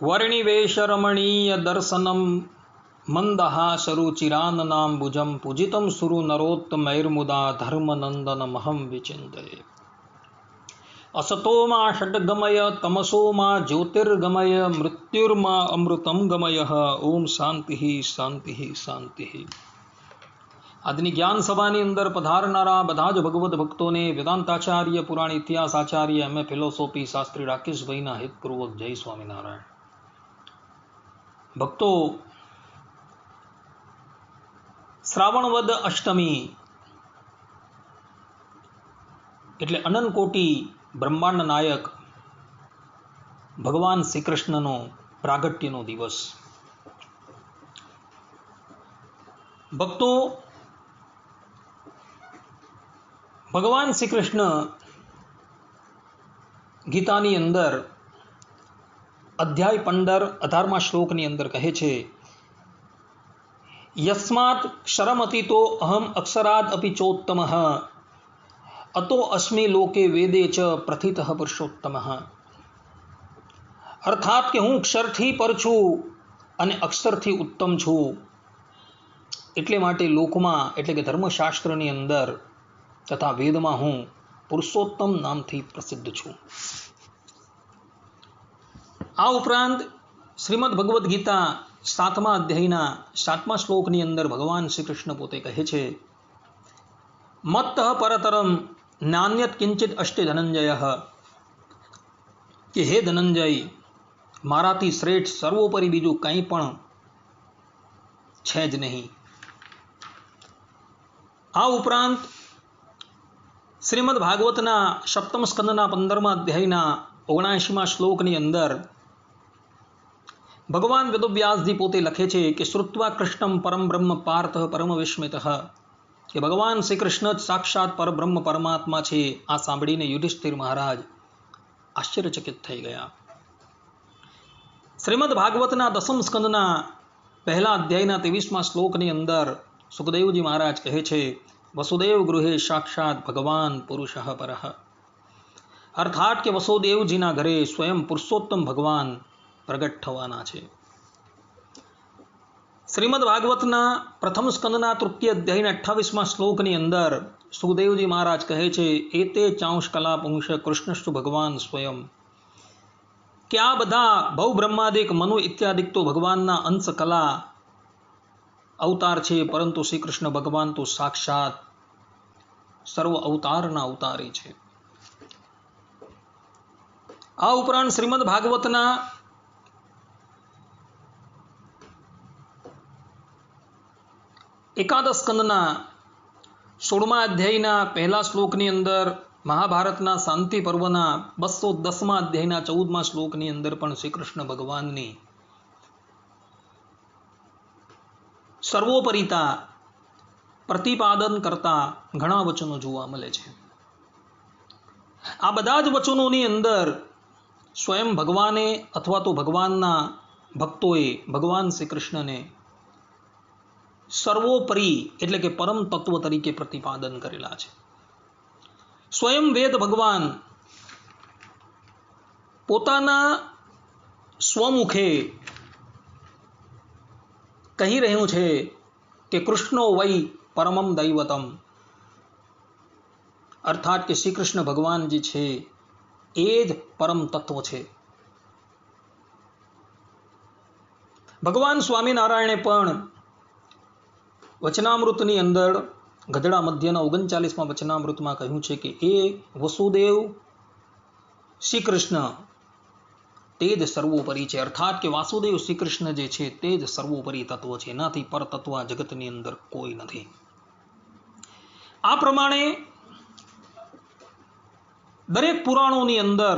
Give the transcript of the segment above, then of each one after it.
वर्णिवेशरमणीय दर्शनम मंदहासरुचिराननाम्बुजं पूजितं सुरु नरोत्तमैर्मुदा धर्मनंदनमहं विचिन्तये। असतो मा षड्गमय तमसो मा ज्योतिर्गमय मृत्युर्मा अमृतं गमय। ओम शांति शांति शांति। આજની જ્ઞાન સભાની અંદર પધારનારા બધા જ ભગવદ ભક્તોને વેદાંતાચાર્ય પુરાણ ઇતિહાસ આચાર્ય એમ ફિલોસોફી શાસ્ત્રી રાકેશભાઈના હિતપૂર્વક જય સ્વામિનારાયણ। ભક્તો, શ્રાવણવદ અષ્ટમી એટલે અનંતકોટી બ્રહ્માંડ નાયક ભગવાન શ્રી કૃષ્ણનો પ્રાગટ્યનો દિવસ। ભક્તો, ભગવાન શ્રી કૃષ્ણ ગીતાની અંદર અધ્યાય 15 18મા શ્લોકની અંદર કહે છે, યસ્માત ક્ષરમતીતો અહમ અક્ષરાદ અપિ ચોત્તમઃ અતો અસ્મિ લોકે વેદે ચ પ્રથિતઃ પુરુષોત્તમઃ। અર્થાત કે હું ક્ષરથી પર છું અને અક્ષરથી ઉત્તમ છું, એટલે માટે લોકમાં એટલે કે ધર્મશાસ્ત્રની અંદર તથા વેદમાં હું પુરુષોત્તમ નામથી પ્રસિદ્ધ છું। આ ઉપરાંત શ્રીમદ ભગવદ્ ગીતા 7મા અધ્યાયના 7મા શ્લોકની અંદર ભગવાન શ્રી કૃષ્ણ પોતે કહે છે, મત્તઃ પરતરમ નાન્યત કિંચિત અષ્ટે ધનંજય, કે હે ધનંજય, મારાથી શ્રેષ્ઠ સર્વોપરી બીજું કંઈ પણ છે જ નહીં। આ ઉપરાંત શ્રીમદ ભાગવતના સપ્તમ સ્કંદના 15મા અધ્યાયના 79મા શ્લોકની અંદર ભગવાન વેદવ્યાસજી પોતે લખે છે કે શ્રુત્વા કૃષ્ણમ પરમ બ્રહ્મ પાર્થ પરમ વિસ્મિતઃ, કે ભગવાન શ્રી કૃષ્ણ જ સાક્ષાત પરબ્રહ્મ પરમાત્મા છે। આ સાંભળીને યુધિષ્ઠિર મહારાજ આશ્ચર્યચકિત થઈ ગયા। શ્રીમદ ભાગવતના 10મ સ્કંદના પહેલા અધ્યાયના 23મા શ્લોકની અંદર સુખદેવજી મહારાજ કહે છે, વસુદેવ ગૃહે સાક્ષાત ભગવાન પુરુષઃ પરઃ, અર્થાત કે વસુદેવજીના ઘરે સ્વયં પુરુષોત્તમ ભગવાન પ્રગટ થવાના છે। શ્રીમદ ભાગવતના પ્રથમ સ્કંદના તૃતીય અધ્યાયના 28મા શ્લોકની અંદર સુખદેવજી મહારાજ કહે છે, એતે ચાંશ કલા પુંશ કૃષ્ણસ્તુ ભગવાન સ્વયં, કે આ બધા ભવ બ્રહ્માદિક મનુ ઇત્યાદિક તો ભગવાનના અંશ કલા અવતાર છે, પરંતુ શ્રી કૃષ્ણ ભગવાન તો સાક્ષાત સર્વ અવતારના અવતારી છે। આ ઉપરાંત શ્રીમદ ભાગવતના એકાદશ સ્કંદના 16મા અધ્યાયના પહેલા શ્લોકની અંદર મહાભારતના શાંતિ પર્વના 210મા અધ્યાયના 14મા શ્લોકની અંદર પણ શ્રી કૃષ્ણ ભગવાનની સર્વોપરિતા પ્રતિપાદન કરતા ઘણા વચનો જોવા મળે છે। આ બધા જ વચનોની અંદર સ્વયં ભગવાને અથવા તો ભગવાનના ભક્તોએ ભગવાન શ્રી કૃષ્ણને સર્વોપરી એટલે કે પરમ તત્વ તરીકે પ્રતિપાદન કરેલા છે। સ્વયં વેદ ભગવાન પોતાના સ્વમુખે કહી રહ્યું છે કે કૃષ્ણો વૈ પરમમ દૈવતમ, અર્થાત કે શ્રી કૃષ્ણ ભગવાન જે છે એ જ પરમ તત્વ છે। ભગવાન સ્વામિનારાયણે પણ વચનામૃતની અંદર ગધડા મધ્યના 39મા વચનામૃતમાં કહ્યું છે કે એ વસુદેવ શ્રી કૃષ્ણ તે જ સર્વોપરી છે, અર્થાત કે વાસુદેવ શ્રી કૃષ્ણ જે છે તે જ સર્વોપરી તત્વ છે, એનાથી પર તત્વ આ જગતની અંદર કોઈ નથી। આ પ્રમાણે દરેક પુરાણોની અંદર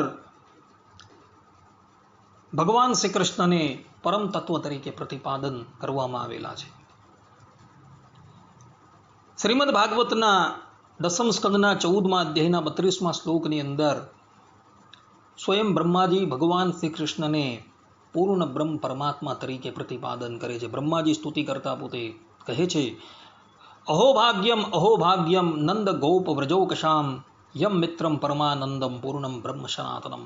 ભગવાન શ્રી કૃષ્ણને પરમ તત્વ તરીકે પ્રતિપાદન કરવામાં આવેલા છે। શ્રીમદ ભાગવતના 10મ સ્કંદના 14મા અધ્યાયના 32મા શ્લોકની અંદર સ્વયં બ્રહ્માજી ભગવાન શ્રી કૃષ્ણને પૂર્ણ બ્રહ્મ પરમાત્મા તરીકે પ્રતિપાદન કરે છે। બ્રહ્માજી સ્તુતિ કરતા પોતે કહે છે, અહો ભાગ્યમ નંદ ગોપ વ્રજોકશામ યમ મિત્રમ પરમાનંદમ પૂર્ણમ બ્રહ્મ સનાતનમ।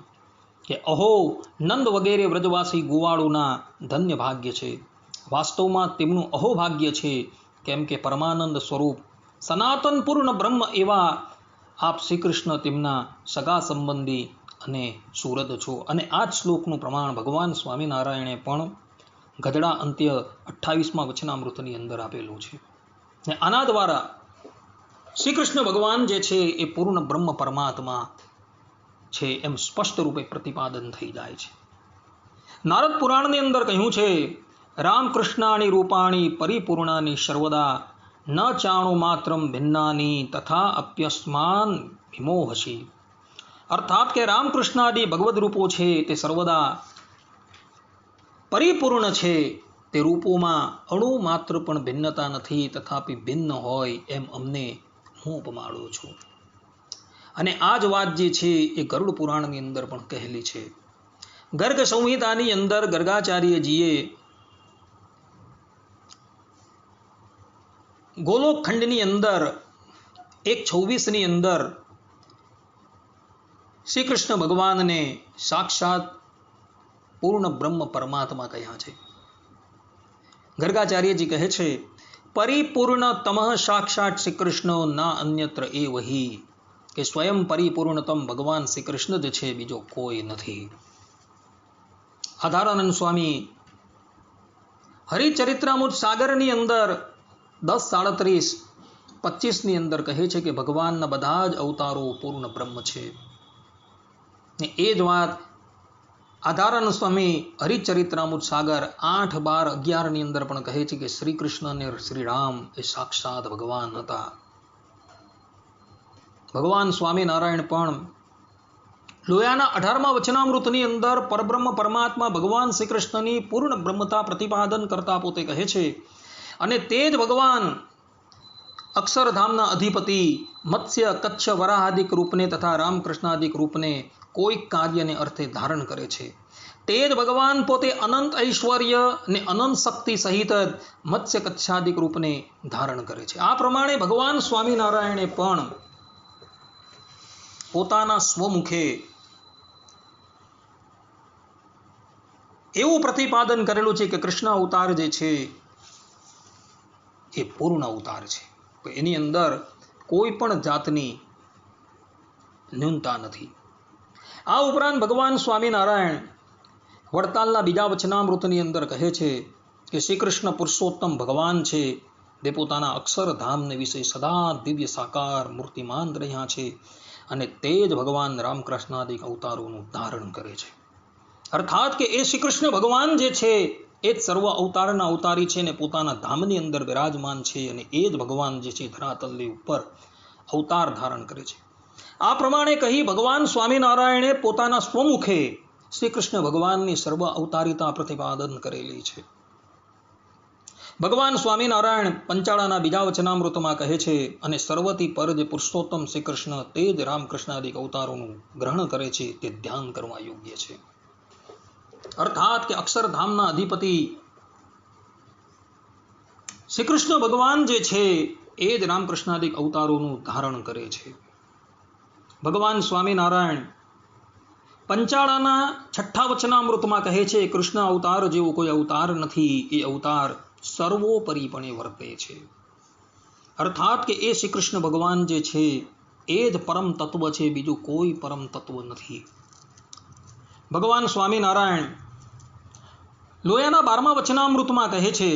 કે અહો નંદ વગેરે વ્રજવાસી ગોવાળોના ધન્ય ભાગ્ય છે. વાસ્તવમાં તેમનું અહોભાગ્ય છે, કેમ કે પરમાનંદ સ્વરૂપ સનાતન પૂર્ણ બ્રહ્મ એવા આપ શ્રી કૃષ્ણ તેમના સગા સંબંધી અને સુરદ છો. અને આ જ શ્લોકનું પ્રમાણ ભગવાન સ્વામિનારાયણે પણ ગધડા અંત્ય 28મા વચનામૃતની અંદર આપેલું છે. ને આના દ્વારા શ્રી કૃષ્ણ ભગવાન જે છે એ પૂર્ણ બ્રહ્મ પરમાત્મા છે એમ સ્પષ્ટ રૂપે પ્રતિપાદન થઈ જાય છે. નારદ પુરાણની અંદર કહ્યું છે, રામકૃષ્ણાની રૂપાણી પરિપૂર્ણાની સર્વદા ન ચાણો માત્રમ ભિન્નાની તથા અપ્યસ્માન વિમોહસી. અર્થાત કે રામકૃષ્ણાદિ ભગવદ રૂપો છે તે સર્વદા પરિપૂર્ણ છે. તે રૂપોમાં અણુ માત્ર પણ ભિન્નતા નથી, તથાપિ ભિન્ન હોય એમ અમને હું પમાડો છું. અને આ જ વાત જે છે એ ગરુડ પુરાણની અંદર પણ કહેલી છે. ગર્ગ સંહિતાની અંદર ગર્ગાચાર્યજીએ ગોલોકખંડની અંદર 1:26 અંદર શ્રી કૃષ્ણ ભગવાનને સાક્ષાત પૂર્ણ બ્રહ્મ પરમાત્મા કહ્યા છે. ગર્ગાચાર્યજી કહે છે, પરિપૂર્ણ તમઃ સાક્ષાત શ્રી કૃષ્ણ ના અન્યત્ર એ વહી, કે સ્વયં પરિપૂર્ણતમ ભગવાન શ્રી કૃષ્ણ જ છે, બીજો કોઈ નથી. આધારાનંદ સ્વામી હરિચરિત્રામૃત સાગરની અંદર 10:37-25 અંદર કહે છે કે ભગવાનના બધા જ અવતારો પૂર્ણ બ્રહ્મ છે. ને એ જ વાત આધારાનંદ સ્વામી હરિચરિત્રામૃત સાગર 8:12-11 અંદર પણ કહે છે કે શ્રી કૃષ્ણ અને શ્રી રામ એ સાક્ષાત ભગવાન હતા. ભગવાન સ્વામિનારાયણ પણ લોયાના 18મા વચનામૃતની અંદર પરબ્રહ્મ પરમાત્મા ભગવાન શ્રી કૃષ્ણની પૂર્ણ બ્રહ્મતા પ્રતિપાદન કરતા પોતે કહે છે, અને તે જ ભગવાન અક્ષરધામના અધિપતિ મત્સ્ય કચ્છ વરાહાદિક રૂપને તથા રામકૃષ્ણાદિક રૂપને કોઈક કાર્યને અર્થે ધારણ કરે છે. તે જ ભગવાન પોતે અનંત ઐશ્વર્ય અને અનંત શક્તિ સહિત મત્સ્ય કચ્છાદિક રૂપને ધારણ કરે છે. આ પ્રમાણે ભગવાન સ્વામિનારાયણે પણ પોતાના સ્વમુખે એવું પ્રતિપાદન કરેલું છે કે કૃષ્ણ અવતાર જે છે એ પૂર્ણ અવતાર છે. એની અંદર કોઈ પણ જાતની ન્યૂનતા નથી. આ ઉપરાંત ભગવાન સ્વામિનારાયણ વડતાલના બીજા વચનામૃતની અંદર કહે છે કે શ્રી કૃષ્ણ પુરુષોત્તમ ભગવાન છે, તે પોતાના અક્ષરધામને વિશે સદા દિવ્ય સાકાર મૂર્તિમાન રહ્યા છે, અને તે જ ભગવાન રામકૃષ્ણાદિક અવતારોનું ધારણ કરે છે. અર્થાત કે એ શ્રી કૃષ્ણ ભગવાન જે છે એ જ સર્વ અવતારના અવતારી છે ને પોતાના ધામની અંદર બિરાજમાન છે, અને એ જ ભગવાન જે છે ધરાતલની ઉપર અવતાર ધારણ કરે છે. આ પ્રમાણે કહી ભગવાન સ્વામિનારાયણે પોતાના સ્વમુખે શ્રી કૃષ્ણ ભગવાનની સર્વ અવતારિતા પ્રતિપાદન કરેલી છે. ભગવાન સ્વામિનારાયણ પંચાળાના બીજા વચનામૃતમાં કહે છે, અને સર્વથી પર જે પુરુષોત્તમ શ્રી કૃષ્ણ તે જ રામકૃષ્ણાદિક અવતારોનું ગ્રહણ કરે છે, તે ધ્યાન કરવા યોગ્ય છે. અર્થાત કે અક્ષરધામના અધિપતિ શ્રી કૃષ્ણ ભગવાન જે છે એ જ રામકૃષ્ણાદિક અવતારોનું ધારણ કરે છે. ભગવાન સ્વામિનારાયણ પંચાળાના 6 વચનામૃતમાં કહે છે, કૃષ્ણ અવતાર જેવો કોઈ અવતાર નથી, એ અવતાર સર્વોપરીપણે વર્તે છે. અર્થાત કે એ શ્રી કૃષ્ણ ભગવાન જે છે એ જ પરમ તત્વ છે, બીજું કોઈ પરમ તત્વ નથી. ભગવાન સ્વામિનારાયણ લોયાના 12મા વચનામૃતમાં કહે છે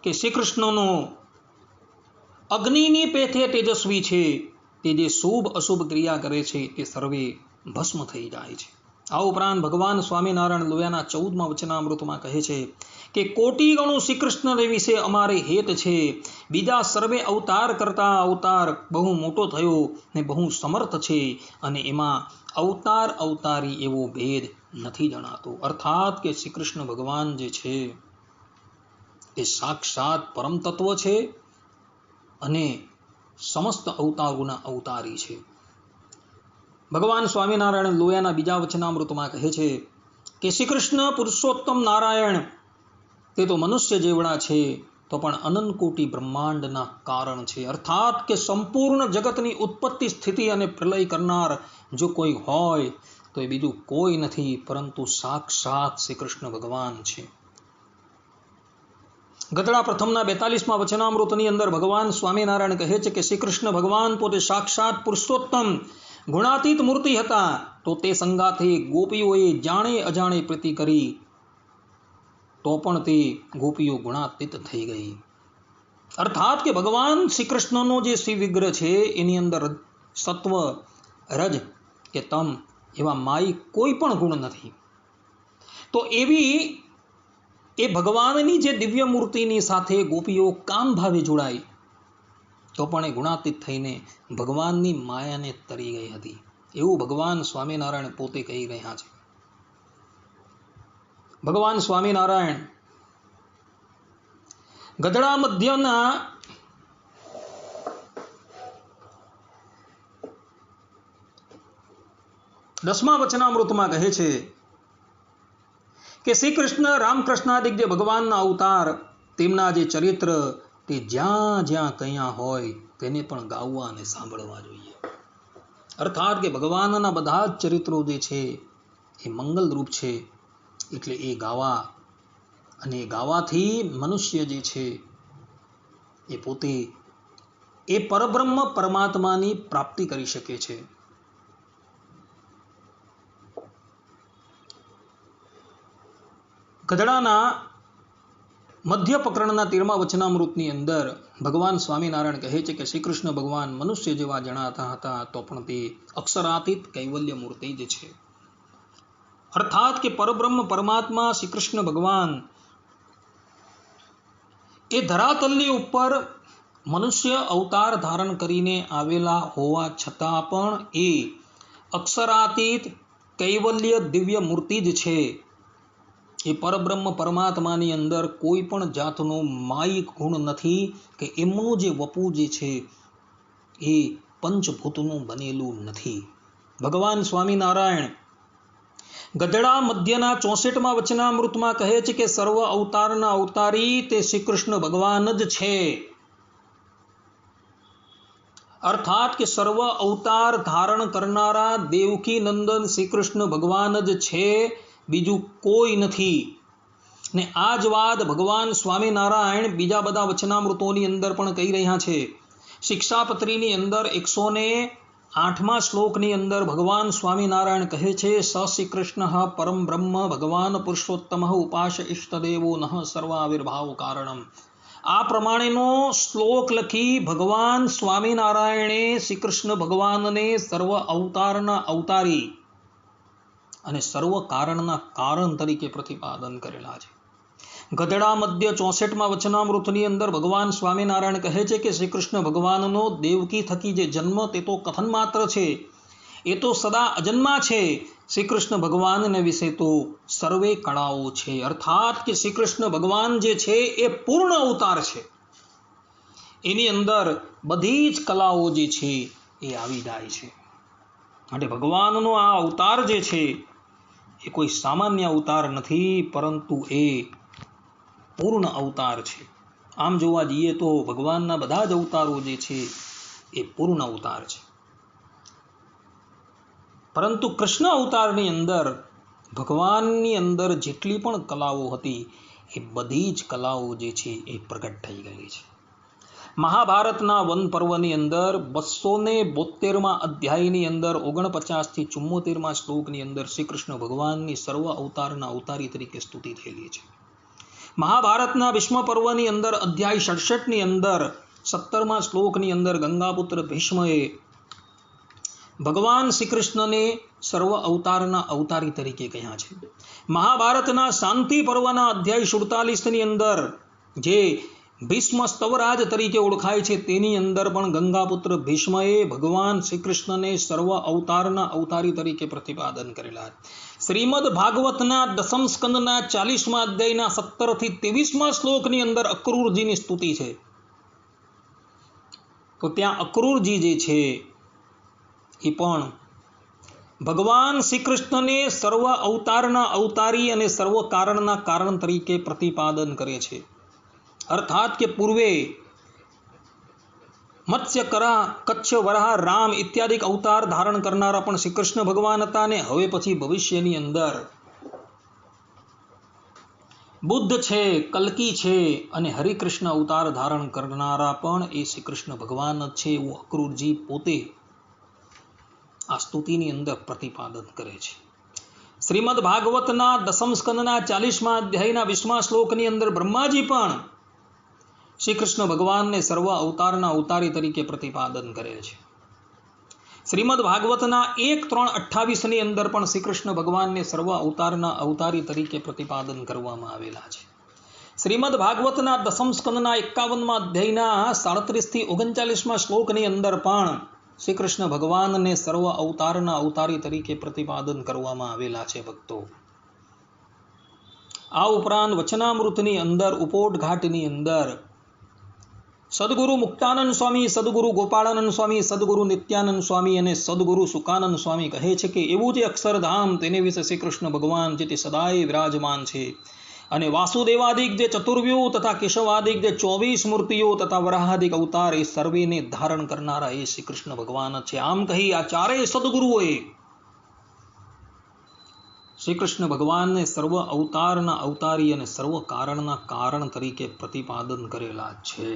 કે શ્રી કૃષ્ણનો અગ્નિની પેઠે તેજસ્વી છે, તે જે શુભ અશુભ ક્રિયા કરે છે તે સર્વે ભસ્મ થઈ જાય છે. આ ઉપરાંત ભગવાન સ્વામિનારાયણ લોયાના 14મા વચનામૃતમાં કહે છે કે કોટી ગણું શ્રી કૃષ્ણ વિશે અમારે હેત છે, બીજા સર્વે અવતાર કરતા અવતાર બહુ મોટો થયો ને બહુ સમર્થ છે, અને એમાં અવતાર અવતારી એવો ભેદ નથી જણાતો. અર્થાત કે શ્રી કૃષ્ણ ભગવાન જે છે એ સાક્ષાત પરમ તત્વ છે, અને સમસ્ત અવતારોના અવતારી છે. ભગવાન સ્વામિનારાયણ લોયાના બીજા વચનામૃતમાં કહે છે કે શ્રી કૃષ્ણ પુરુષોત્તમ નારાયણ તે તો મનુષ્ય જેવડા છે, તો પણ અનંત કોટી બ્રહ્માંડના કારણ છે. અર્થાત કે સંપૂર્ણ જગતની ઉત્પત્તિ સ્થિતિ અને પ્રલય કરનાર જો કોઈ હોય તો એ બીજું કોઈ નથી પરંતુ સાક્ષાત શ્રી કૃષ્ણ ભગવાન છે. ગધડા પ્રથમના 42મા વચનામૃતની અંદર ભગવાન સ્વામિનારાયણ કહે છે કે શ્રી કૃષ્ણ ભગવાન પોતે સાક્ષાત પુરુષોત્તમ ગુણાતીત મૂર્તિ હતા. તો તે સંગાથે ગોપીઓએ જાણે અજાણે પ્રીતિ કરી તો પણ તે ગોપીઓ ગુણાતીત થઈ ગઈ. અર્થાત કે ભગવાન શ્રી કૃષ્ણનો જે શ્રી વિગ્રહ છે એની અંદર સત્વ, રજ કે તમ એવા માઈ કોઈ પણ ગુણ નથી. તો એવી એ ભગવાનની જે દિવ્ય મૂર્તિની સાથે ગોપીઓ કામ ભાવે જોડાઈ તો પણ એ ગુણાતીત થઈને ભગવાનની માયાને તરી ગઈ હતી. એવું ભગવાન સ્વામિનારાયણ પોતે કહી રહ્યા છે. ભગવાન સ્વામિનારાયણ ગધડા મધ્યના 10મા વચનામૃતમાં કહે છે કે શ્રી કૃષ્ણ રામકૃષ્ણાદિક જે ભગવાનના અવતાર તેમના જે ચરિત્ર તે જ્યાં જ્યાં કયા હોય તેને પણ ગાવવા અને સાંભળવા જોઈએ. અર્થાત કે ભગવાનના બધા જ ચરિત્રો જે છે એ મંગલરૂપ છે, એટલે એ ગાવા અને ગાવાથી મનુષ્ય જે છે એ પોતે એ પરબ્રહ્મ પરમાત્માની પ્રાપ્તિ કરી શકે છે. ગધડાના મધ્ય પ્રકરણના 13મા વચનામૃતની અંદર ભગવાન સ્વામિનારાયણ કહે છે કે શ્રી કૃષ્ણ ભગવાન મનુષ્ય જેવા જણાતા હતા તો પણ તે અક્ષરાતીત કૈવલ્ય મૂર્તિ જ છે. અર્થાત કે પરબ્રહ્મ પરમાત્મા શ્રી કૃષ્ણ ભગવાન એ ધરાતલની ઉપર મનુષ્ય અવતાર ધારણ કરીને આવેલા હોવા છતાં પણ એ અક્ષરાતીત કૈવલ્ય દિવ્ય મૂર્તિ જ છે. એ પરબ્રહ્મ પરમાત્માની અંદર કોઈ પણ જાતનો માયિક ગુણ નથી કે એમનું જે વપુ જે છે એ પંચભૂતનું બનેલું નથી. ભગવાન સ્વામિનારાયણ ગધડા મધ્યના 64મા વચનામૃતમાં કહે છે કે સર્વ અવતારના અવતારી તે શ્રી કૃષ્ણ ભગવાન જ છે. અર્થાત કે સર્વ અવતાર ધારણ કરનારા દેવકી નંદન શ્રી કૃષ્ણ ભગવાન જ છે, બીજું કોઈ નથી. ને આ જ વાત ભગવાન સ્વામિનારાયણ બીજા બધા વચનામૃતોની અંદર પણ કહી રહ્યા છે. શિક્ષાપત્રીની અંદર 108મા શ્લોકની અંદર ભગવાન સ્વામિનારાયણ કહે છે સ શ્રી કૃષ્ણ પરમ બ્રહ્મ ભગવાન પુરુષોત્તમ ઉપાસ ઇષ્ટદેવો નઃ સર્વાવિર્ભાવ કારણમ. આ પ્રમાણેનો શ્લોક લખી ભગવાન સ્વામિનારાયણે શ્રી કૃષ્ણ ભગવાનને સર્વ અવતારના અવતારી અને સર્વ કારણના કારણ તરીકે પ્રતિપાદન કરેલા છે. ગધડા મધ્ય 64મા વચનામૃતની અંદર ભગવાન સ્વામિનારાયણ કહે છે કે શ્રી કૃષ્ણ ભગવાનનો દેવકી થકી જે જન્મ તે તો કથન માત્ર છે, એ તો સદા અજન્મા છે. શ્રી કૃષ્ણ ભગવાનને વિશે તો સર્વે કળાઓ છે. અર્થાત કે શ્રી કૃષ્ણ ભગવાન જે છે એ પૂર્ણ અવતાર છે. એની અંદર બધી જ કલાઓ જે છે એ આવી જાય છે. માટે ભગવાનનો આ અવતાર જે છે એ કોઈ સામાન્ય અવતાર નથી, પરંતુ એ પૂર્ણ અવતાર છે. આમ જોવા જઈએ તો ભગવાનના બધા જ અવતારો જે છે એ પૂર્ણ અવતાર છે. પરંતુ કૃષ્ણ અવતારની અંદર ભગવાનની અંદર જેટલી પણ કલાઓ હતી એ બધી જ કલાઓ જે છે એ પ્રગટ થઈ ગઈ છે. મહાભારતના વન પર્વની અંદર 272મા અધ્યાયની અંદર 49 થી 74મા શ્લોકની અંદર શ્રી કૃષ્ણ ભગવાનની સર્વ અવતારના અવતારી તરીકે સ્તુતિ થયેલી છે. મહાભારતના ભીષ્મ પર્વની અંદર અધ્યાય 67ની અંદર 17મા શ્લોકની અંદર ગંગાપુત્ર ભીષ્મએ ભગવાન શ્રી કૃષ્ણને સર્વ અવતારના અવતારી તરીકે કહ્યા છે. મહાભારતના શાંતિ પર્વના અધ્યાય 47ની અંદર જે ભીષ્મ સ્તવરાજ તરીકે ઓળખાય છે તેની અંદર પણ ગંગાપુત્ર ભીષ્મએ ભગવાન શ્રી કૃષ્ણને સર્વ અવતારના અવતારી તરીકે પ્રતિપાદન કરેલા. શ્રીમદ ભાગવતના 10મ સ્કંદના 40મા અધ્યાયના 17 થી 23મા શ્લોકની અંદર અક્રૂરજીની સ્તુતિ છે. તો ત્યાં અક્રૂરજી જે છે એ પણ ભગવાન શ્રી કૃષ્ણને સર્વ અવતારના અવતારી અને સર્વ કારણના કારણ તરીકે પ્રતિપાદન કરે છે. અર્થાત કે પૂર્વે મત્સ્ય કરા કચ્છ વરાહ રામ ઇત્યાદિ અવતાર ધારણ કરનારા પણ શ્રી કૃષ્ણ ભગવાન હતા ને હવે પછી ભવિષ્યની અંદર બુદ્ધ છે, કલ્કી છે અને હરિકૃષ્ણ અવતાર ધારણ કરનારા પણ એ શ્રી કૃષ્ણ ભગવાન જ છે એવું અક્રૂરજી પોતે આ સ્તુતિની અંદર પ્રતિપાદન કરે છે. શ્રીમદ ભાગવતના 10મ સ્કંદના 40મા અધ્યાયના 20મા શ્લોકની અંદર બ્રહ્માજી પણ શ્રી કૃષ્ણ ભગવાનને સર્વ અવતારના અવતારી તરીકે પ્રતિપાદન કરે છે. શ્રીમદ ભાગવતના 1:3:28 ની અંદર પણ શ્રી કૃષ્ણ ભગવાનને સર્વ અવતારના અવતારી તરીકે પ્રતિપાદન કરવામાં આવેલા છે. શ્રીમદ ભાગવતના 10મ સ્કંદના 51મા અધ્યાયના 37 થી 39મા શ્લોકની અંદર પણ શ્રી કૃષ્ણ ભગવાનને સર્વ અવતારના અવતારી તરીકે પ્રતિપાદન કરવામાં આવેલા છે. ભક્તો, આ ઉપરાંત વચનામૃતની અંદર ઉપોટઘાટની અંદર સદગુરુ મુક્તાનંદ સ્વામી, સદગુરુ ગોપાળાનંદ સ્વામી, સદગુરુ નિત્યાનંદ સ્વામી અને સદગુરુ સુકાનંદ સ્વામી કહે છે કે એવું જે અક્ષરધામ તેને વિશે શ્રી કૃષ્ણ ભગવાન જે તે સદાય વિરાજમાન છે અને વાસુદેવાદિક જે ચતુર્વ્યુહ તથા કેશવાદિક જે 24 મૂર્તિઓ તથા વરાહાદિક અવતાર એ સર્વેને ધારણ કરનારા એ શ્રી કૃષ્ણ ભગવાન છે. આમ કહી આ ચારેય સદગુરુઓએ શ્રી કૃષ્ણ ભગવાનને સર્વ અવતારના અવતારી અને સર્વ કારણના કારણ તરીકે પ્રતિપાદન કરેલા છે.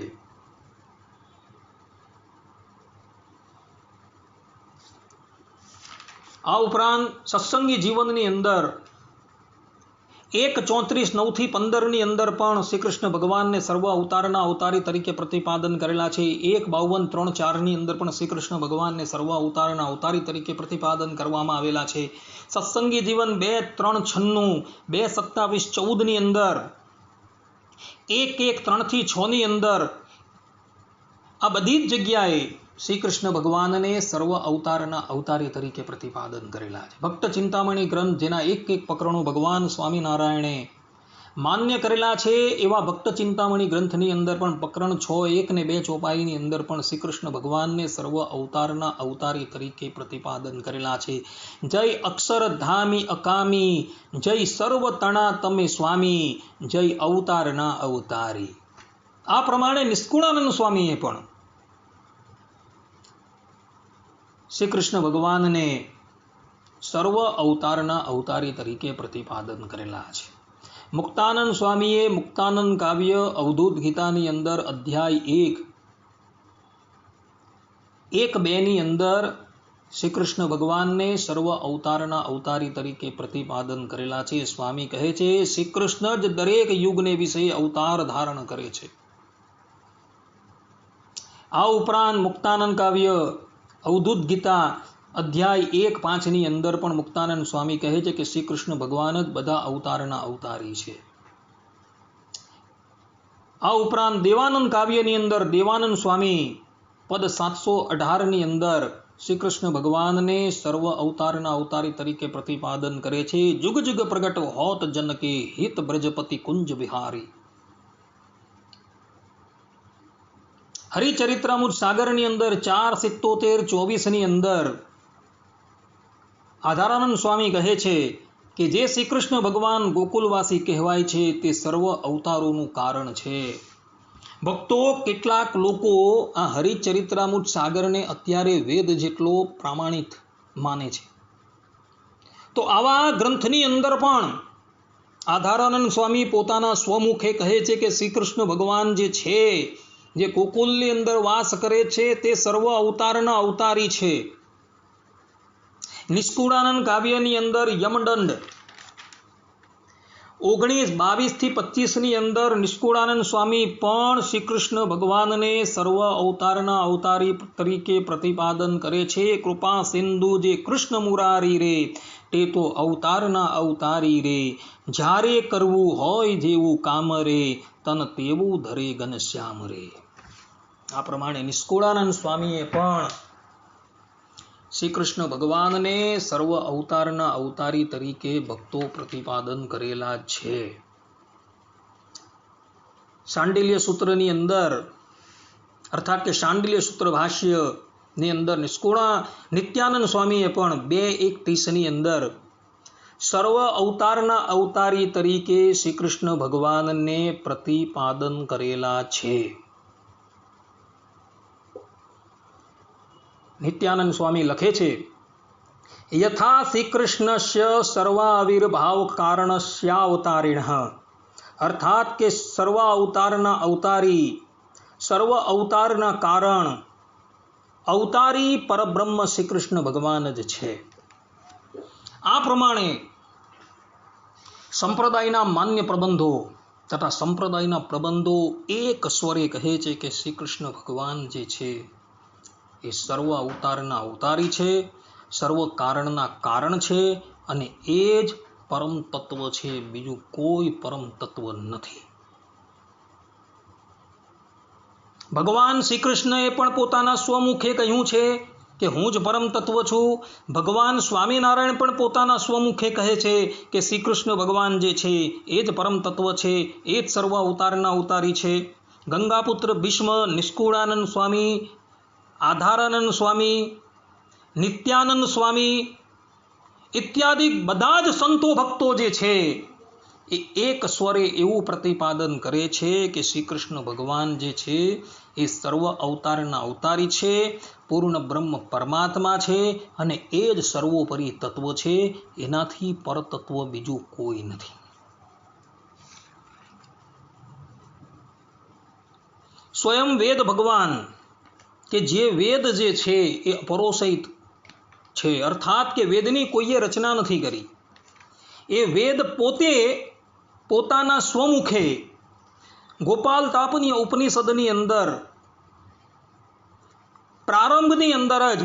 આ ઉપરાંત સત્સંગી જીવનની અંદર 1:34:9-15 ની અંદર પણ શ્રી કૃષ્ણ ભગવાનને સર્વ અવતારના અવતારી તરીકે પ્રતિપાદન કરેલા છે. 1:52:3-4 ની અંદર પણ શ્રી કૃષ્ણ ભગવાનને સર્વ અવતારના અવતારી તરીકે પ્રતિપાદન કરવામાં આવેલા છે. સત્સંગી જીવન 2:3:96, 2:27:14 ની અંદર 1:1:3-6 ની અંદર આ બધી જ જગ્યાએ શ્રી કૃષ્ણ ભગવાનને સર્વ અવતારના અવતારી તરીકે પ્રતિપાદન કરેલા છે. ભક્ત ચિંતામણી ગ્રંથ જેના એક પ્રકરણો ભગવાન સ્વામિનારાયણે માન્ય કરેલા છે એવા ભક્ત ચિંતામણી ગ્રંથની અંદર પણ પ્રકરણ 6:1 ને 2 ચોપાઈની અંદર પણ શ્રી કૃષ્ણ ભગવાનને સર્વ અવતારના અવતારી તરીકે પ્રતિપાદન કરેલા છે. જય અક્ષરધામી અકામી, જય સર્વ તણા તમે સ્વામી, જય અવતારના અવતારી. આ પ્રમાણે નિષ્કુળાનંદ સ્વામીએ પણ શ્રી કૃષ્ણ ભગવાનને સર્વ અવતારના અવતારી તરીકે પ્રતિપાદન કરેલા છે. મુક્તાનંદ સ્વામીએ મુક્તાનંદ કાવ્ય અવધૂત ગીતાની અંદર અધ્યાય 1:2 ની અંદર શ્રી કૃષ્ણ ભગવાનને સર્વ અવતારના અવતારી તરીકે પ્રતિપાદન કરેલા છે. સ્વામી કહે છે શ્રી કૃષ્ણ જ દરેક યુગને વિશે અવતાર ધારણ કરે છે. આ ઉપરાંત મુક્તાનંદ કાવ્ય અવધૂત ગીતા અધ્યાય 1:5 ની અંદર પણ મુક્તાનંદ સ્વામી કહે છે કે શ્રી કૃષ્ણ ભગવાન જ બધા અવતારના અવતારી છે. આ ઉપરાંત દેવાનંદ કાવ્યની અંદર દેવાનંદ સ્વામી પદ 718 ની અંદર શ્રી કૃષ્ણ ભગવાનને સર્વ અવતારના અવતારી તરીકે પ્રતિપાદન કરે છે. જુગ જુગ પ્રગટ હોત જનકે, હિત બ્રજપતિ કુંજ વિહારી. હરિચરિત્રામૃત સાગરની અંદર 4:77-24 ની અંદર આધારાનંદ સ્વામી કહે છે કે જે શ્રી કૃષ્ણ ભગવાન ગોકુલવાસી કહેવાય છે તે સર્વ અવતારોનું કારણ છે. ભક્તો, કેટલાક લોકો આ હરિચરિત્રામૃત સાગરને અત્યારે વેદ જેટલો પ્રામાણિક માને છે. તો આવા ગ્રંથની અંદર પણ આધારાનંદ સ્વામી પોતાના સ્વમુખે કહે છે કે શ્રી કૃષ્ણ ભગવાન જે છે, જે ગોકુલની અંદર વાસ કરે છે તે સર્વ અવતારના અવતારી છે. નિષ્કુળાનંદ કાવ્યની અંદર યમદંડ 19:22-25 ની અંદર નિષ્કુળાનંદ સ્વામી પણ શ્રી કૃષ્ણ ભગવાનને સર્વ અવતારના અવતારી તરીકે પ્રતિપાદન કરે છે. કૃપા સિંધુ જે કૃષ્ણ મુરારી રે, તે તો અવતારના અવતારી રે, જ્યારે કરવું હોય જેવું કામ રે, તન તેવું ધરે ઘનશ્યામ રે. આ પ્રમાણે નિષ્કુળાનંદ સ્વામીએ પણ શ્રી કૃષ્ણ ભગવાનને સર્વ અવતારના અવતારી તરીકે ભક્તો પ્રતિપાદન કરેલા છે. શાંડિલ્ય સૂત્રની અંદર અર્થાત કે શાંડિલ્ય સૂત્ર ભાષ્યની અંદર નિત્યાનંદ સ્વામીએ પણ 2:1-30 ની અંદર સર્વ અવતારના અવતારી તરીકે શ્રી કૃષ્ણ ભગવાનને પ્રતિપાદન કરેલા છે. નિત્યાનંદ સ્વામી લખે છે, યથા શ્રીકૃષ્ણસ્ય સર્વાવિર્ભાવ કારણસ્યાવતારિણઃ, અર્થાત કે સર્વ અવતારના અવતારી, સર્વ અવતારના કારણ, અવતારી પરબ્રહ્મ શ્રી કૃષ્ણ ભગવાન જ છે. આ પ્રમાણે સંપ્રદાયના માન્ય પ્રબંધો તથા સંપ્રદાયના પ્રબંધો એક સ્વરે કહે છે કે શ્રી કૃષ્ણ ભગવાન જે છે એ સર્વ અવતારના અવતારી છે, સર્વ કારણના કારણ છે અને એ જ પરમ તત્વ છે, બીજું કોઈ પરમ તત્વ નથી. ભગવાન શ્રી કૃષ્ણએ પણ પોતાના સ્વમુખે કહ્યું છે કે હું જ પરમ તત્વ છું. ભગવાન સ્વામિનારાયણ પણ પોતાના સ્વમુખે કહે છે કે શ્રી કૃષ્ણ ભગવાન જે છે એ જ પરમ તત્વ છે, એ જ સર્વ અવતારના અવતારી છે. ગંગાપુત્ર ભીષ્મ, નિષ્કુળાનંદ સ્વામી, આધારાનંદ સ્વામી, નિત્યાનંદ સ્વામી ઇત્યાદિ બધા જ સંતો ભક્તો જે છે એ એક સ્વરે એવું પ્રતિપાદન કરે છે કે શ્રી કૃષ્ણ ભગવાન જે છે એ સર્વ અવતારના અવતારી છે, પૂર્ણ બ્રહ્મ પરમાત્મા છે અને એ જ સર્વોપરી તત્વ છે, એનાથી પરતત્વ બીજું કોઈ નથી. સ્વયં વેદ ભગવાન કે જે વેદ જે છે એ અપરોષિત છે, અર્થાત કે વેદની કોઈએ રચના નથી કરી. એ વેદ પોતે પોતાના સ્વમુખે ગોપાલ તાપની ઉપનિષદની અંદર પ્રારંભની અંદર જ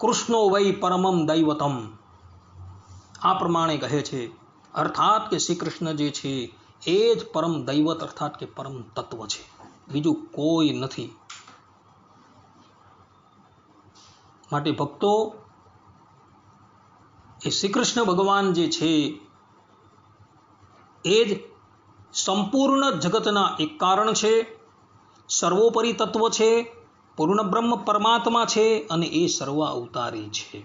કૃષ્ણો વૈ પરમમ દૈવતમ આ પ્રમાણે કહે છે. અર્થાત કે શ્રી કૃષ્ણ જે છે એ જ પરમ દૈવત અર્થાત કે પરમ તત્વ છે, બીજું કોઈ નથી. માટે ભક્તો, એ શ્રી કૃષ્ણ ભગવાન જે છે એ જ સંપૂર્ણ જગતના એક કારણ છે, સર્વોપરી તત્વ છે, પૂર્ણ બ્રહ્મ પરમાત્મા છે અને એ સર્વ અવતારી છે.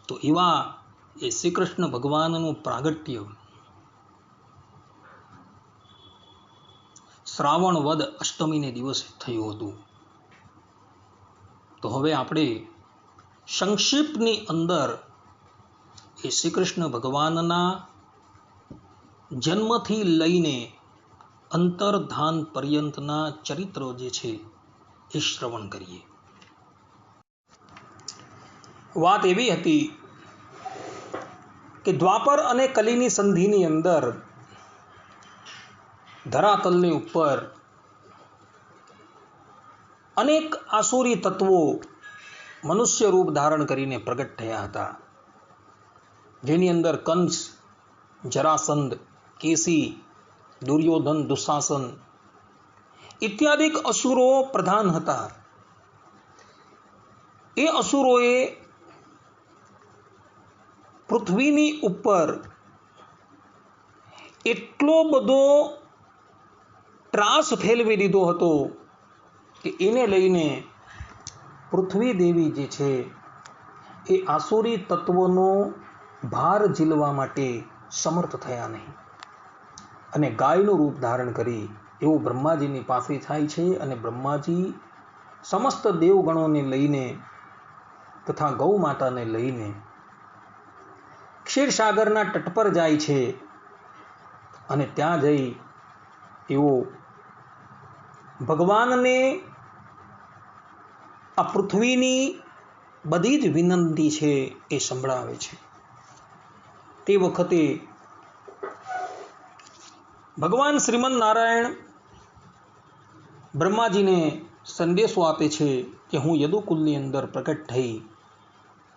તો એવા એ શ્રી કૃષ્ણ ભગવાનનું પ્રાગટ્ય શ્રાવણ વદ અષ્ટમીને દિવસે થયું હતું. તો હવે આપણે સંક્ષિપ્તની અંદર એ શ્રી કૃષ્ણ ભગવાનના જન્મથી લઈને અંતર્ધાન પર્યંતના ચરિત્રો જે છે એ શ્રવણ કરીએ. વાત એવી હતી કે દ્વાપર અને કલીની સંધિની અંદર ધરાતલની ઉપર અનેક આસુરી તત્વો મનુષ્ય રૂપ ધારણ કરીને પ્રગટ થયા હતા, જેની અંદર કંસ, જરાસંધ, કેસી, દુર્યોધન, દુશાસન ઇત્યાદિક અસુરો પ્રધાન હતા. એ અસુરોએ પૃથ્વીની ઉપર એટલો બધો ત્રાસ ફેલવી દીધો હતો કે એને લઈને પૃથ્વી દેવી જે છે એ આસુરી તત્વોનો ભાર ઝીલવા માટે સમર્થ થયા નહીં અને ગાયનું રૂપ ધારણ કરી એવું બ્રહ્માજીની પાસે થાય છે. અને બ્રહ્માજી સમસ્ત દેવગણોને લઈને તથા ગૌ માતાને લઈને ક્ષીરસાગરના તટ પર જાય છે અને ત્યાં જઈ એવો ભગવાનને આ પૃથ્વીની બધી જ વિનંતી છે એ સંભળાવે છે. તે વખતે ભગવાન શ્રીમન નારાયણ બ્રહ્માજીને સંદેશો આપે છે કે હું યદુકુલની અંદર પ્રગટ થઈ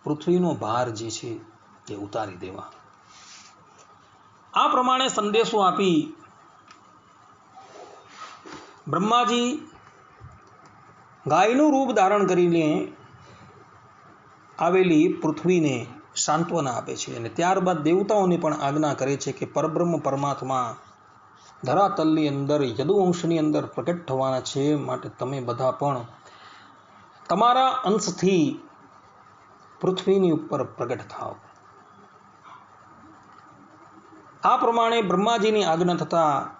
પૃથ્વીનો ભાર જે છે એ ઉતારી દેવા. આ પ્રમાણે સંદેશો આપી બ્રહ્માજી ગાયનું રૂપ ધારણ કરીને આવેલી પૃથ્વીને સાંત્વના આપે છે અને ત્યારબાદ દેવતાઓને પણ આજ્ઞા કરે છે કે પરબ્રહ્મ પરમાત્મા ધરાતલની અંદર યદુવંશની અંદર પ્રગટ થવાના છે, માટે તમે બધા પણ તમારા અંશથી પૃથ્વીની ઉપર પ્રગટ થાઓ. આ પ્રમાણે બ્રહ્માજીની આજ્ઞા થતાં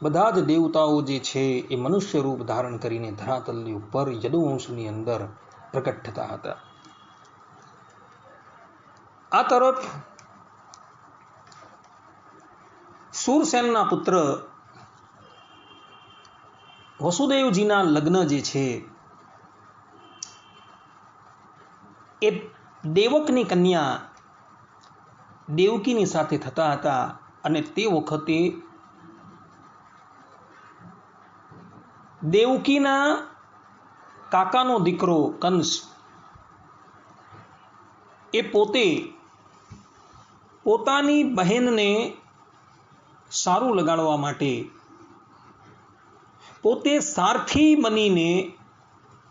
બધા જ દેવતાઓ જે છે એ મનુષ્ય રૂપ ધારણ કરીને ધરાતલની ઉપર યદુવંશની અંદર પ્રકટ થતા હતા. આ તરફ શૂરસેનના પુત્ર વસુદેવજીના લગ્ન જે છે એ દેવકની કન્યા દેવકીની સાથે થતા હતા અને તે વખતે દેવકીના કાકાનો દીકરો કંસ એ પોતે પોતાની બહેનને સારું લગાડવા માટે પોતે સારથી બનીને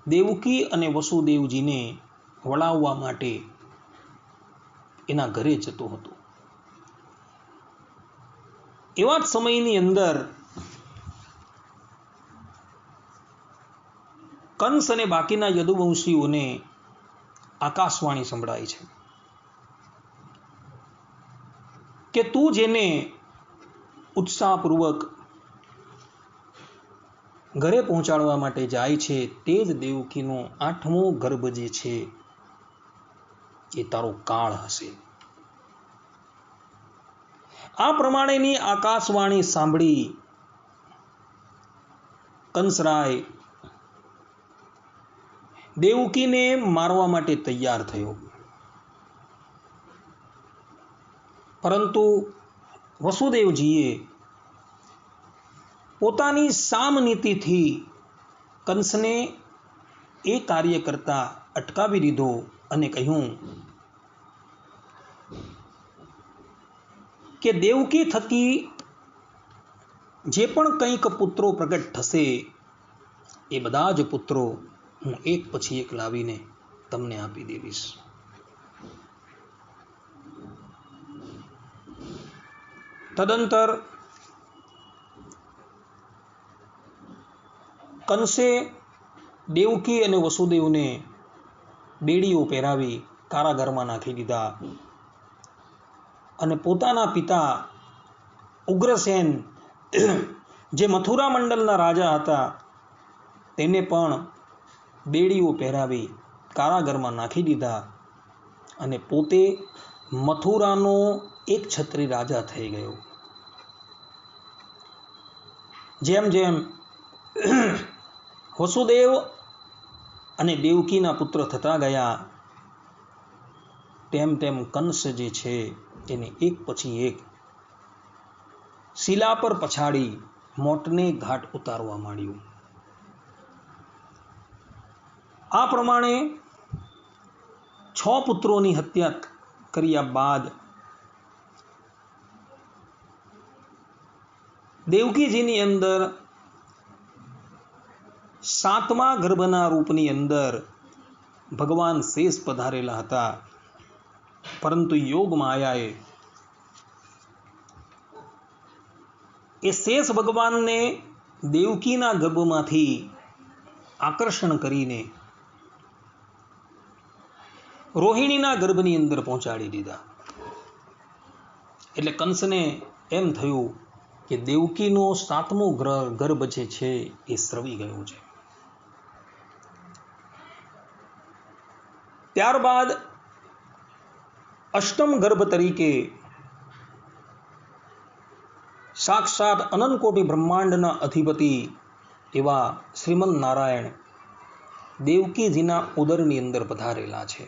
દેવકી અને વસુદેવજીને વળાવવા માટે એના ઘરે જતો હતો. એવા જ સમયની અંદર કંસ અને બાકીના યદુવંશીઓને આકાશવાણી સંભળાય છે કે તું જેને ઉત્સાહપૂર્વક ઘરે પહોંચાડવા માટે જાય છે તે જ દેવકીનો 8મો ગર્ભ જે છે એ તારો કાળ હશે. આ પ્રમાણેની આકાશવાણી સાંભળી કંસરાય દેવકીને મારવા માટે તૈયાર થયો, પરંતુ વસુદેવજીએ પોતાની સામનીતિથી કંસને એ કાર્ય કરતા અટકાવી દીધો અને કહ્યું કે દેવકી થકી જે પણ કંઈક પુત્રો પ્રગટ થશે એ બધા જ પુત્રો હું એક પછી એક લાવીને તમને આપી દેવીશ. તદંતર કંસે દેવકી અને વસુદેવને બેડીઓ પહેરાવી કારાગારમાં નાખી દીધા અને પોતાના પિતા ઉગ્રસેન જે મથુરા મંડળના રાજા હતા તેને પણ બેડીઓ પહેરાવી કારાગારમાં નાખી દીધા અને પોતે મથુરાનો એક છત્રી રાજા થઈ ગયો. જેમ જેમ વસુદેવ અને દેવકીના પુત્ર થતા ગયા તેમ તેમ કંસ જે છે એને એક પછી એક શિલા પર પછાડી મોતને ઘાટ ઉતારવા માંડ્યું. આ પ્રમાણે 6 પુત્રોની હત્યા કર્યા બાદ દેવકીજીની અંદર 7મા ગર્ભના રૂપની અંદર ભગવાન શેષ પધારેલા હતા, પરંતુ યોગ માયાએ એ શેષ ભગવાનને દેવકીના ગર્ભમાંથી આકર્ષણ કરીને રોહિણીના ગર્ભની અંદર પહોંચાડી દીધા. એટલે કંસને એમ થયું કે દેવકીનો 7મો ગર્ભ જે છે એ સ્રવી ગયો છે. ત્યારબાદ અષ્ટમ ગર્ભ તરીકે સાક્ષાત અનંતકોટી બ્રહ્માંડના અધિપતિ એવા શ્રીમન નારાયણ દેવકીજીના ઉદરની અંદર પધારેલા છે.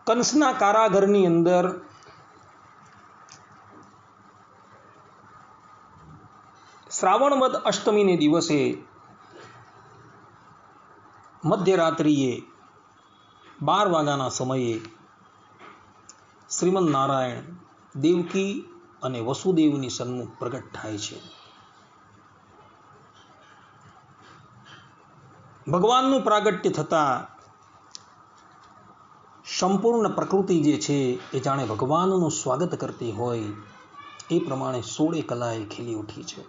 કંસના કારાગરની અંદર શ્રાવણ વદ અષ્ટમીને દિવસે મધ્યરાત્રિએ 12 વાગ્યાના સમયે શ્રીમન નારાયણ દેવકી અને વસુદેવની સન્મુખ પ્રગટ થાય છે. ભગવાનનું પ્રાગટ્ય થતાં સંપૂર્ણ પ્રકૃતિ જે છે એ જાણે ભગવાનનું સ્વાગત કરતી હોય એ પ્રમાણે 16 કલાએ ખીલી ઉઠી છે.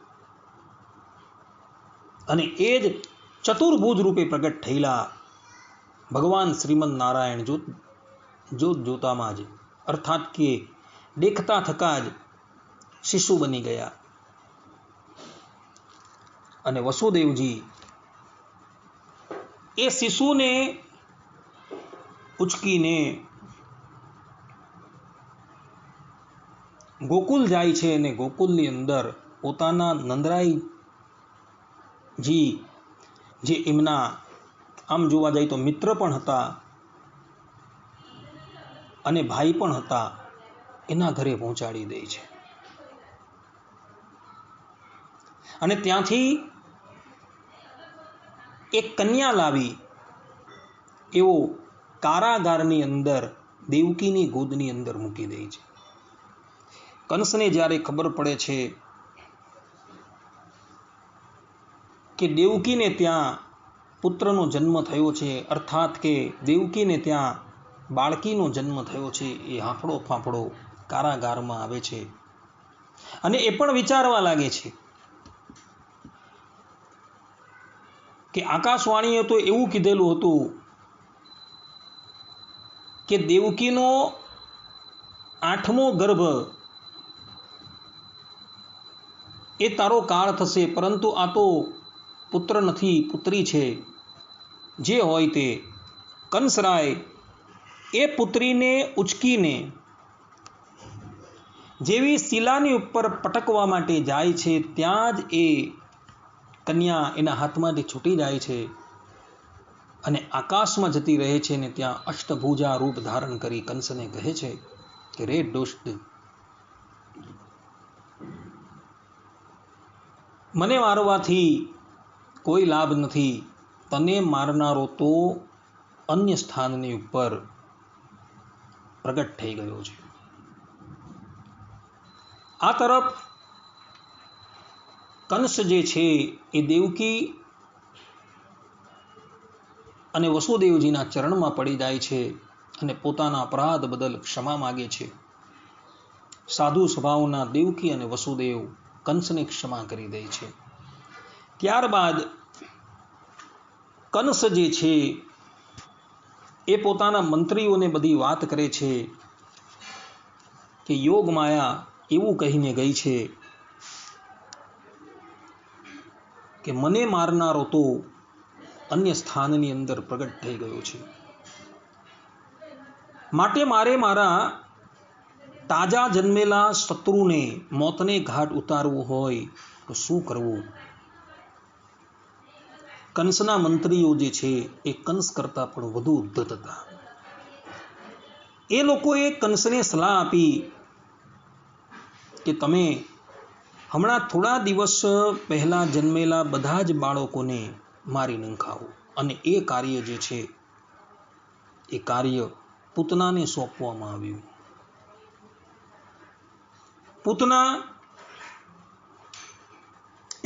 અને એ જ ચતુર્ભુજ રૂપે પ્રગટ થયેલા ભગવાન શ્રીમન નારાયણ જોત જોતામાં જ અર્થાત કે દેખતા થકા જ શિશુ બની ગયા. અને વસુદેવજી એ શિશુને ઉચકીને ગોકુલ જાય છે અને ગોકુલની અંદર પોતાના નંદરાયજી જે એમના આમ જોવા જાય તો મિત્ર પણ હતા અને ભાઈ પણ હતા, એના ઘરે પહોંચાડી દે છે. અને ત્યાંથી એક કન્યા લાવી એવો કારાગારની અંદર દેવકીની ગોદની અંદર મૂકી દે છે. કંસને જ્યારે ખબર પડે છે કે દેવકીને ત્યાં પુત્રનો જન્મ થયો છે, અર્થાત કે દેવકીને ત્યાં બાળકીનો જન્મ થયો છે, એ હાંફળો ફાંફળો કારાગારમાં આવે છે અને એ પણ વિચારવા લાગે છે કે આકાશવાણીએ તો એવું કીધેલું હતું કે દેવકીનો 8મો ગર્ભ એ તારો કાળ થશે, પરંતુ આ તો પુત્ર નથી, પુત્રી છે. જે હોય તે કંસરાય એ પુત્રીને ઉચકીને જેવી શિલાની ઉપર પટકવા માટે જાય છે, ત્યાં જ એ કન્યા એના હાથમાંથી છૂટી જાય છે અને આકાશમાં જતી રહે છે. ને ત્યાં અષ્ટભુજા રૂપ ધારણ કરી કંસને કહે છે કે રે દુષ્ટ, મને મારવાથી કોઈ લાભ નથી, તને મારનારો તો અન્ય સ્થાનની ઉપર પ્રગટ થઈ ગયો છે. આ તરફ કંસ જે છે એ દેવકી અને વસુદેવજીના ચરણમાં પડી જાય છે અને પોતાના અપરાધ બદલ ક્ષમા માગે છે. સાધુ સ્વભાવના દેવકી અને વસુદેવ કંસને ક્ષમા કરી દે છે. ત્યારબાદ કંસ જે છે એ પોતાના મંત્રીઓને બધી વાત કરે છે કે યોગ માયા એવું કહીને ગઈ છે કે મને મારનારો તો અન્ય સ્થાનની અંદર પ્રગટ થઈ ગયો છે, માટે મારે મારા તાજા જન્મેલા શત્રુને મોતને ઘાટ ઉતારવું હોય તો શું કરવું? કંસના મંત્રીઓ જે છે એ કંસ કરતા પણ વધુ ઉદ્ધત હતા. એ લોકોએ કંસને સલાહ આપી કે તમે હમણાં થોડા દિવસ પહેલા જન્મેલા બધા જ બાળકોને મારી નંખાવો, અને એ કાર્ય જે છે એ કાર્ય પૂતનાને સોંપવામાં આવ્યું. પૂતના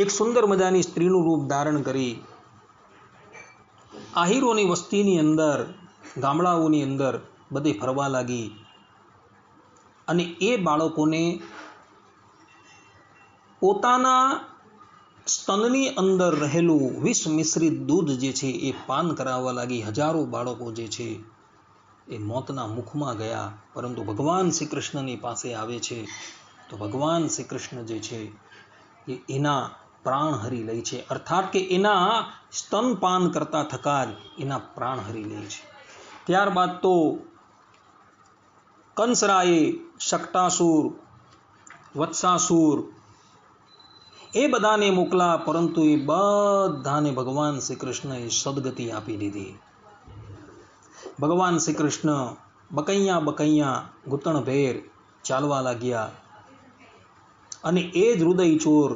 એક સુંદર મજાની સ્ત્રીનું રૂપ ધારણ કરી આહીરોની વસ્તીની અંદર, ગામડાઓની અંદર બધે ફરવા લાગી અને એ બાળકોને પોતાના સ્તનની અંદર રહેલું વિષ મિશ્રિત દૂધ જે છે એ પાન કરાવવા લાગી. હજારો બાળકો જે છે એ મોતના મુખમાં ગયા, પરંતુ ભગવાન શ્રી કૃષ્ણની પાસે આવે છે તો ભગવાન શ્રી કૃષ્ણ જે છે એ એના પ્રાણ હરી લે છે, અર્થાત કે એના સ્તનપાન કરતા થકા જ એના પ્રાણ હરી લે છે. ત્યારબાદ તો કંસરાયે શકટાસુર, વત્સાસુર એ બધાને મોકલા, પરંતુ એ બધાને ભગવાન શ્રી કૃષ્ણએ સદગતિ આપી દીધી. ભગવાન શ્રી કૃષ્ણ બકૈયા બકૈયા ઘૂંટણભેર ચાલવા લાગ્યા અને એ જ હૃદય ચોર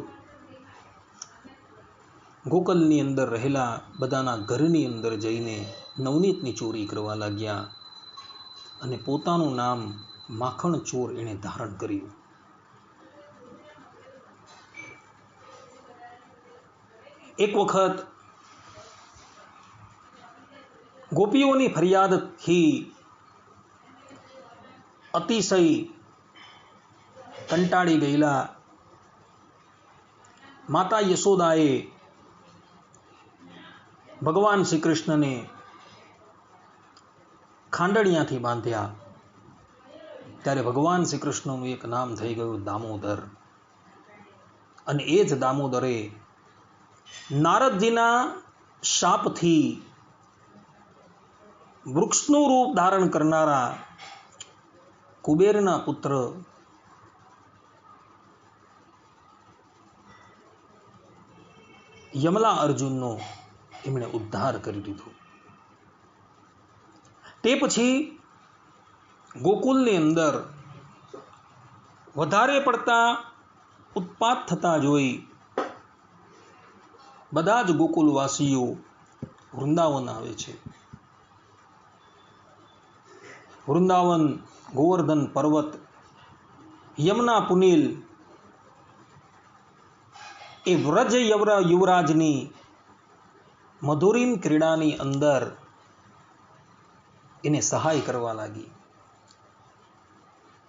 ગોકુલની અંદર રહેલા બધાના ઘરની અંદર જઈને નવનીતની ચોરી કરવા લાગ્યા અને પોતાનું નામ માખણ ચોર એણે ધારણ કર્યું. એક વખત ગોપીઓની ફરિયાદથી અતિશય કંટાળી ગયેલા માતા યશોદાએ ભગવાન શ્રી કૃષ્ણને ખાંડણિયાથી બાંધ્યા. ત્યારે ભગવાન શ્રી કૃષ્ણનું એક નામ થઈ ગયું દામોદર, અને એ જ દામોદરે નારદજીના શાપથી વૃક્ષનું રૂપ ધારણ કરનારા કુબેરના પુત્ર યમલા અર્જુનનો એમણે ઉદ્ધાર કરી દીધો. તે પછી ગોકુલની અંદર વધારે પડતા ઉત્પાત થતા જોઈ બધા જ ગોકુલવાસીઓ વૃંદાવન આવે છે. વૃંદાવન, ગોવર્ધન પર્વત, યમુના પુનીલ એ વ્રજ યુવરાજની મધુરીમ ક્રીડાની અંદર એને સહાય કરવા લાગી.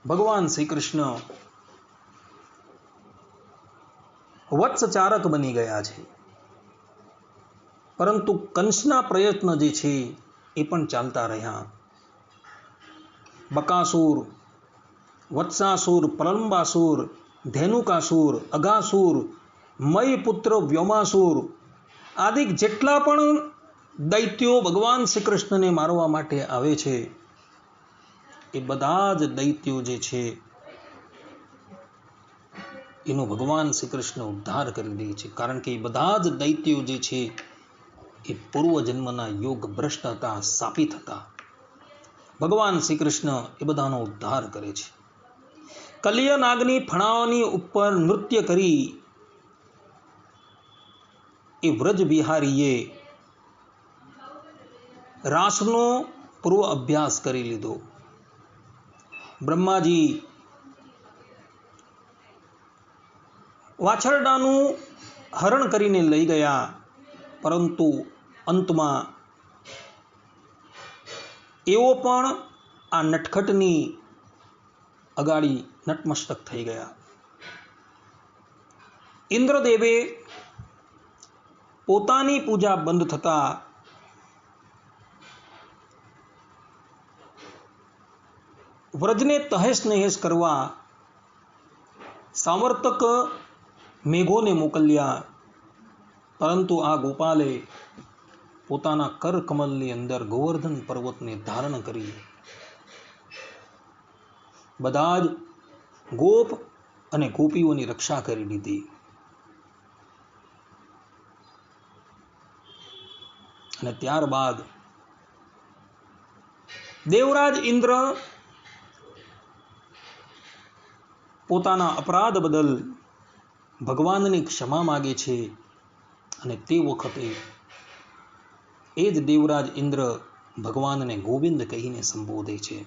ભગવાન શ્રી કૃષ્ણ વત્સચારક બની ગયા છે, પરંતુ કંસના પ્રયત્ન જે છે એ પણ ચાલતા રહ્યા. બકાસુર, વત્સાસુર, પ્રલંબાસુર, ધેનુકાસુર, અઘાસુર, મય પુત્ર વ્યોમાસુર આદિ જેટલા પણ દૈત્યો ભગવાન શ્રી કૃષ્ણને મારવા માટે આવે છે એ બધા જ દૈત્યો જે છે એનો ભગવાન શ્રી કૃષ્ણ ઉદ્ધાર કરી દે છે. કારણ કે એ બધા જ દૈત્યો જે છે એ પૂર્વજન્મના યોગ ભ્રષ્ટ હતા, શાપિત હતા. ભગવાન શ્રી કૃષ્ણ એ બધાનો ઉદ્ધાર કરે છે. કલિય નાગની ફણાઓની ઉપર નૃત્ય કરી એ વ્રજ બિહારીએ રાસનો પૂર્વ અભ્યાસ કરી લીધો. બ્રહ્માજી વાછરડાનું હરણ કરીને લઈ ગયા, પરંતુ અંતમાં એઓ પણ આ નટખટની અગાડી નતમસ્તક થઈ ગયા. ઇન્દ્રદેવે પોતાની પૂજા બંધ થતા વ્રજને તહેશ નહેશ કરવા સામર્થક મેઘોને મોકલ્યા, પરંતુ આ ગોપાલે પોતાના કર કમલની અંદર ગોવર્ધન પર્વતને ધારણ કરી બધા જ ગોપ અને ગોપીઓની રક્ષા કરી દીધી. અને ત્યારબાદ દેવરાજ ઇન્દ્ર પોતાના અપરાધ બદલ ભગવાનની ક્ષમા માગે છે. અને તે વખતે એ જ દેવરાજ ઇન્દ્ર ભગવાનને ગોવિંદ કહીને સંબોધે છે.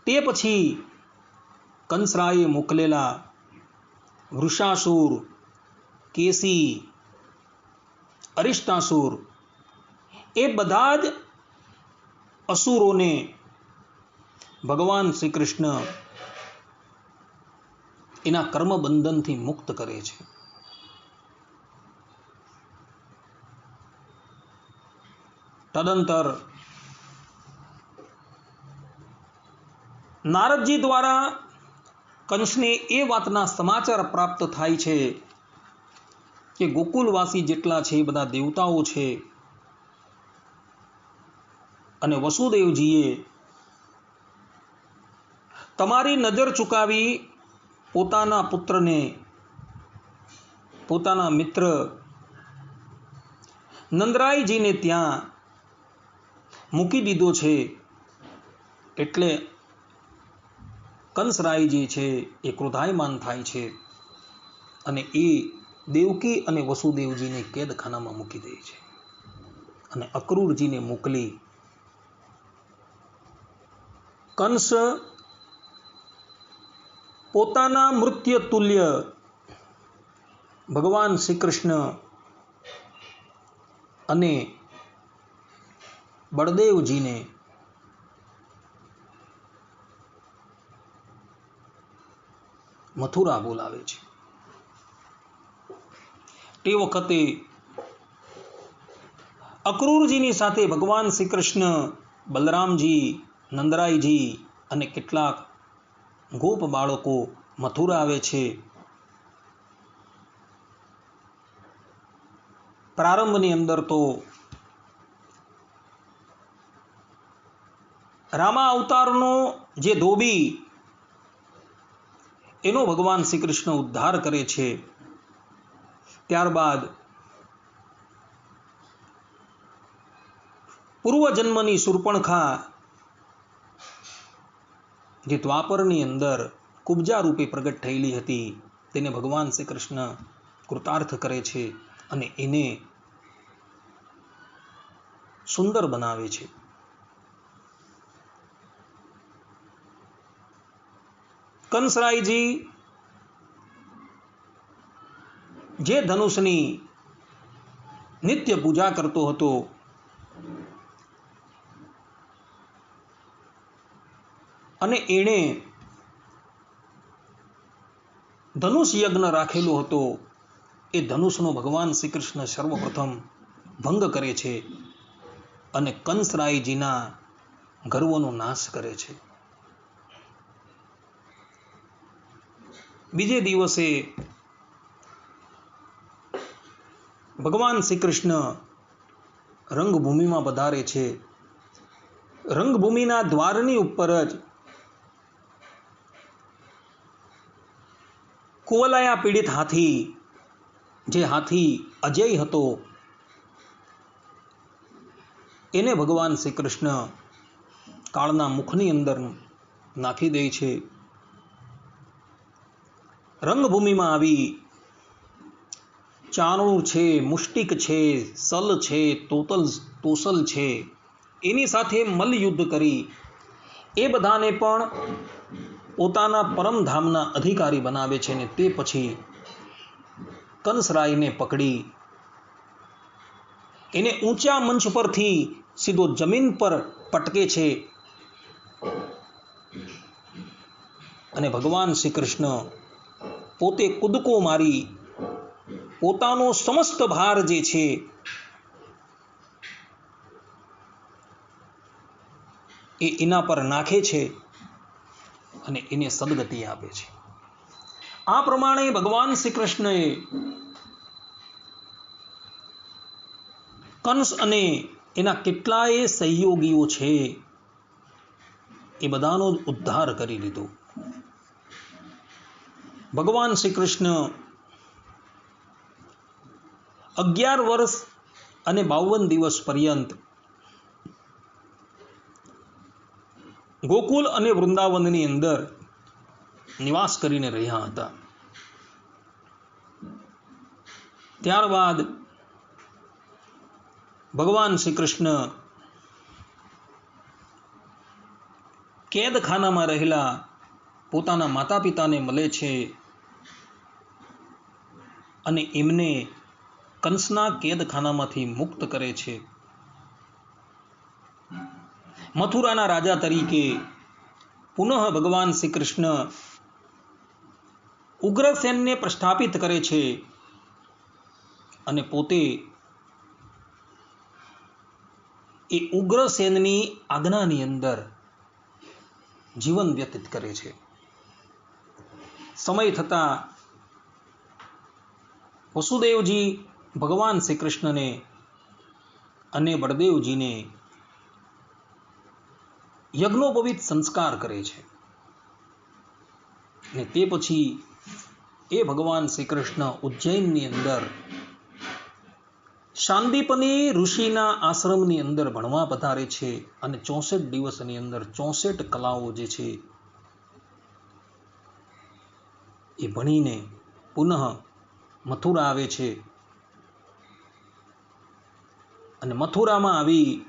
તે પછી કંસરાયે મોકલેલા વૃષાસુર, કેસી, અરિષ્ટાસુર એ બધા જ અસુરોને ભગવાન શ્રી કૃષ્ણ એના કર્મબંધનથી મુક્ત કરે છે. તદંતર નારદજી દ્વારા કંસને એ વાતના સમાચાર પ્રાપ્ત થાય છે કે ગોકુલવાસી જેટલા છે એ બધા દેવતાઓ છે અને વસુદેવજીએ તમારી નજર ચૂકાવી પોતાના પુત્રને પોતાના મિત્ર નંદરાયજીને ત્યાં મૂકી દીધો છે. એટલે કંસરાયજી છે એ ક્રોધાયમાન થાય છે અને એ દેવકી અને વસુદેવજીને કેદખાનામાં મૂકી દે છે અને અક્રૂરજીને મોકલી કંસ પોતાના મૃત્યુ તુલ્ય ભગવાન શ્રી કૃષ્ણ અને બળદેવજીને મથુરા બોલાવે છે. તે વખતે અક્રૂરજીની સાથે ભગવાન શ્રી કૃષ્ણ, બલરામજી, નંદરાયજી અને કેટલાક ગોપ બાળકો મથુરા આવે છે. પ્રારંભની અંદર તો રામા અવતારનો જે ધોબી એનો ભગવાન શ્રી કૃષ્ણ ઉદ્ધાર કરે છે. ત્યારબાદ પૂર્વજન્મની શૂર્પણખા જે દ્વાપરની અંદર કુબ્જા રૂપે પ્રગટ થયેલી હતી તેને ભગવાન શ્રી કૃષ્ણ કૃતાર્થ કરે છે અને એને સુંદર બનાવે છે. કંસરાયજી જે ધનુષની નિત્ય પૂજા કરતો હતો અને એણે ધનુષ યજ્ઞ રાખેલો હતો, એ ધનુષનો ભગવાન શ્રી કૃષ્ણ સર્વપ્રથમ ભંગ કરે છે અને કંસરાયજીના ગર્વનો નાશ કરે છે. બીજે દિવસે ભગવાન શ્રી કૃષ્ણ રંગભૂમિમાં પધારે છે. રંગભૂમિના દ્વારની ઉપર જ કુવલયા પીડિત હાથી, જે હાથી અજય હતો, એને ભગવાન શ્રી કૃષ્ણ કાળના મુખની અંદર નાખી દે છે. રંગભૂમિમાં આવી ચારણું છે, મુષ્ટિક છે, સલ છે, તોસલ છે, એની સાથે મલ્લયુદ્ધ કરી એ બધાને પણ પોતાના પરમધામના અધિકારી બનાવે છે ને તે પછી કંસરાયને પકડી એને ઊંચા મંચ પરથી સીધો જમીન પર પટકે છે અને ભગવાન શ્રી કૃષ્ણ પોતે કૂદકો મારી પોતાનો સમસ્ત ભાર જે છે એ એના પર નાખે છે અને એને સદગતિ આપે છે. આ પ્રમાણે ભગવાન શ્રી કૃષ્ણએ કંસ અને એના કેટલાય સહયોગીઓ છે એ બધાનો જ ઉદ્ધાર કરી લીધો. ભગવાન શ્રી કૃષ્ણ 11 વર્ષ અને 52 દિવસ પર્યંત ગોકુલ અને વૃંદાવનની અંદર નિવાસ કરીને રહ્યા હતા. ત્યારબાદ ભગવાન શ્રી કૃષ્ણ કેદખાનામાં રહેલા પોતાના માતા પિતાને મળે છે અને એમને કંસના કેદખાનામાંથી મુક્ત કરે છે. મથુરાના રાજા તરીકે પુનઃ ભગવાન શ્રી કૃષ્ણ ઉગ્રસેનને પ્રસ્થાપિત કરે છે અને પોતે એ ઉગ્રસેનની આજ્ઞાની અંદર જીવન વ્યતીત કરે છે. સમય થતાં વસુદેવજી ભગવાન શ્રી કૃષ્ણને અને બળદેવજીને યજ્ઞોપવિત સંસ્કાર કરે છે અને તે પછી એ ભગવાન શ્રી કૃષ્ણ ઉજ્જૈનની અંદર શાંદીપની ઋષિના આશ્રમની અંદર ભણવા પધારે છે અને 64 દિવસની અંદર 64 કલાઓ જે છે એ ભણીને પુનઃ મથુરા આવે છે અને મથુરામાં આવી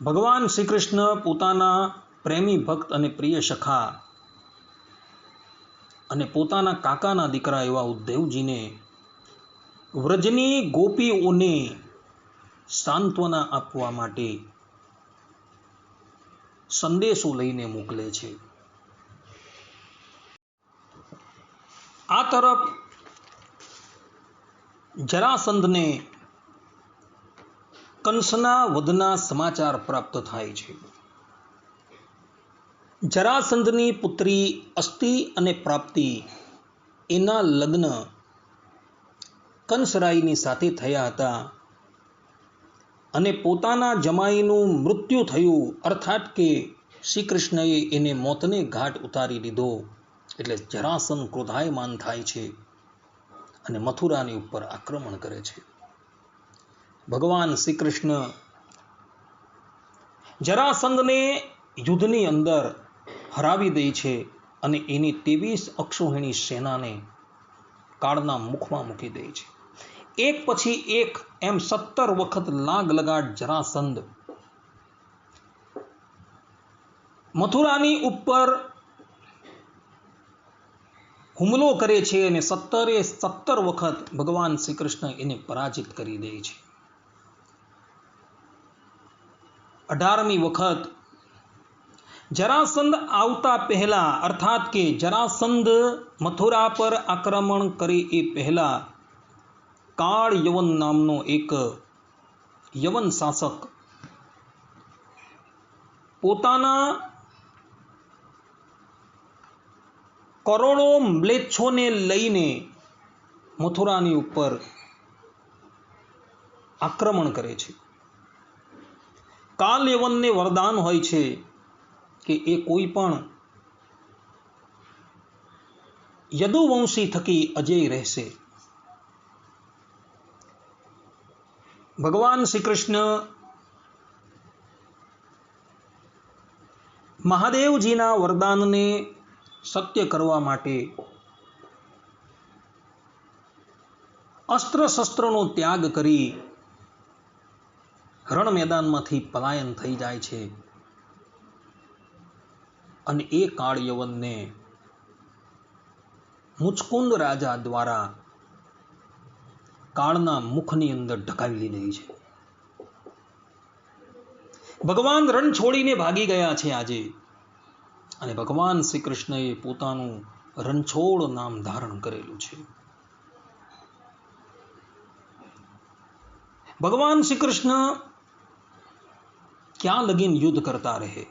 ભગવાન શ્રી કૃષ્ણ પોતાના પ્રેમી ભક્ત અને પ્રિય સખા અને પોતાના કાકાના દીકરા એવા ઉદ્ધવજીને વ્રજની ગોપીઓને સાંત્વના આપવા માટે સંદેશો લઈને મોકલે છે. આ તરફ જરાસંધને કંસના વધના સમાચાર પ્રાપ્ત થાય છે. જરાસંધની પુત્રી અસ્તિ અને પ્રાપ્તિ એના લગ્ન કંસરાયની સાથે થયા હતા અને પોતાના જમાઈનું મૃત્યુ થયું, અર્થાત કે શ્રી કૃષ્ણએ એને મોતને ઘાટ ઉતારી લીધો. એટલે જરાસંઘ ક્રોધાયમાન થાય છે અને મથુરાની ઉપર આક્રમણ કરે છે. ભગવાન શ્રી કૃષ્ણ જરાસંઘને યુદ્ધની અંદર હરાવી દે છે અને એની 23 અક્ષોહિણી સેનાને કાળના મુખમાં મૂકી દે છે. એક પછી એક એમ 17 વખત લાગ લગાડ જરાસંઘ મથુરાની ઉપર હુમલો કરે છે અને 17 વખત ભગવાન શ્રી કૃષ્ણ એને પરાજિત કરી દે છે. 18મી વખત જરાસંધ આવતા પહેલા, અર્થાત કે જરાસંધ મથુરા પર આક્રમણ કરે એ પહેલા કાળ યવન નામનો એક યવન શાસક પોતાના કરોડો મ્લેચ્છોને લઈને મથુરાની ઉપર આક્રમણ કરે છે. કાલ યવનને વરદાન હોય છે કે એ કોઈ પણ યદુવંશી થકી અજેય રહેશે. ભગવાન શ્રી કૃષ્ણ મહાદેવજીના વરદાનને સત્ય કરવા માટે અસ્ત્ર શસ્ત્રનો ત્યાગ કરી રણ મેદાનમાંથી પલાયન થઈ જાય છે અને એ કાળ યવનને મુચકુંદ રાજા દ્વારા કાળના મુખની અંદર ઢકાવી દે છે. ભગવાન રણ છોડીને ભાગી ગયા છે આજે, અને ભગવાન શ્રી કૃષ્ણએ પોતાનું રણછોડ નામ ધારણ કરેલું છે. ભગવાન શ્રી કૃષ્ણ ક્યાં લગીન યુદ્ધ કરતા રહે.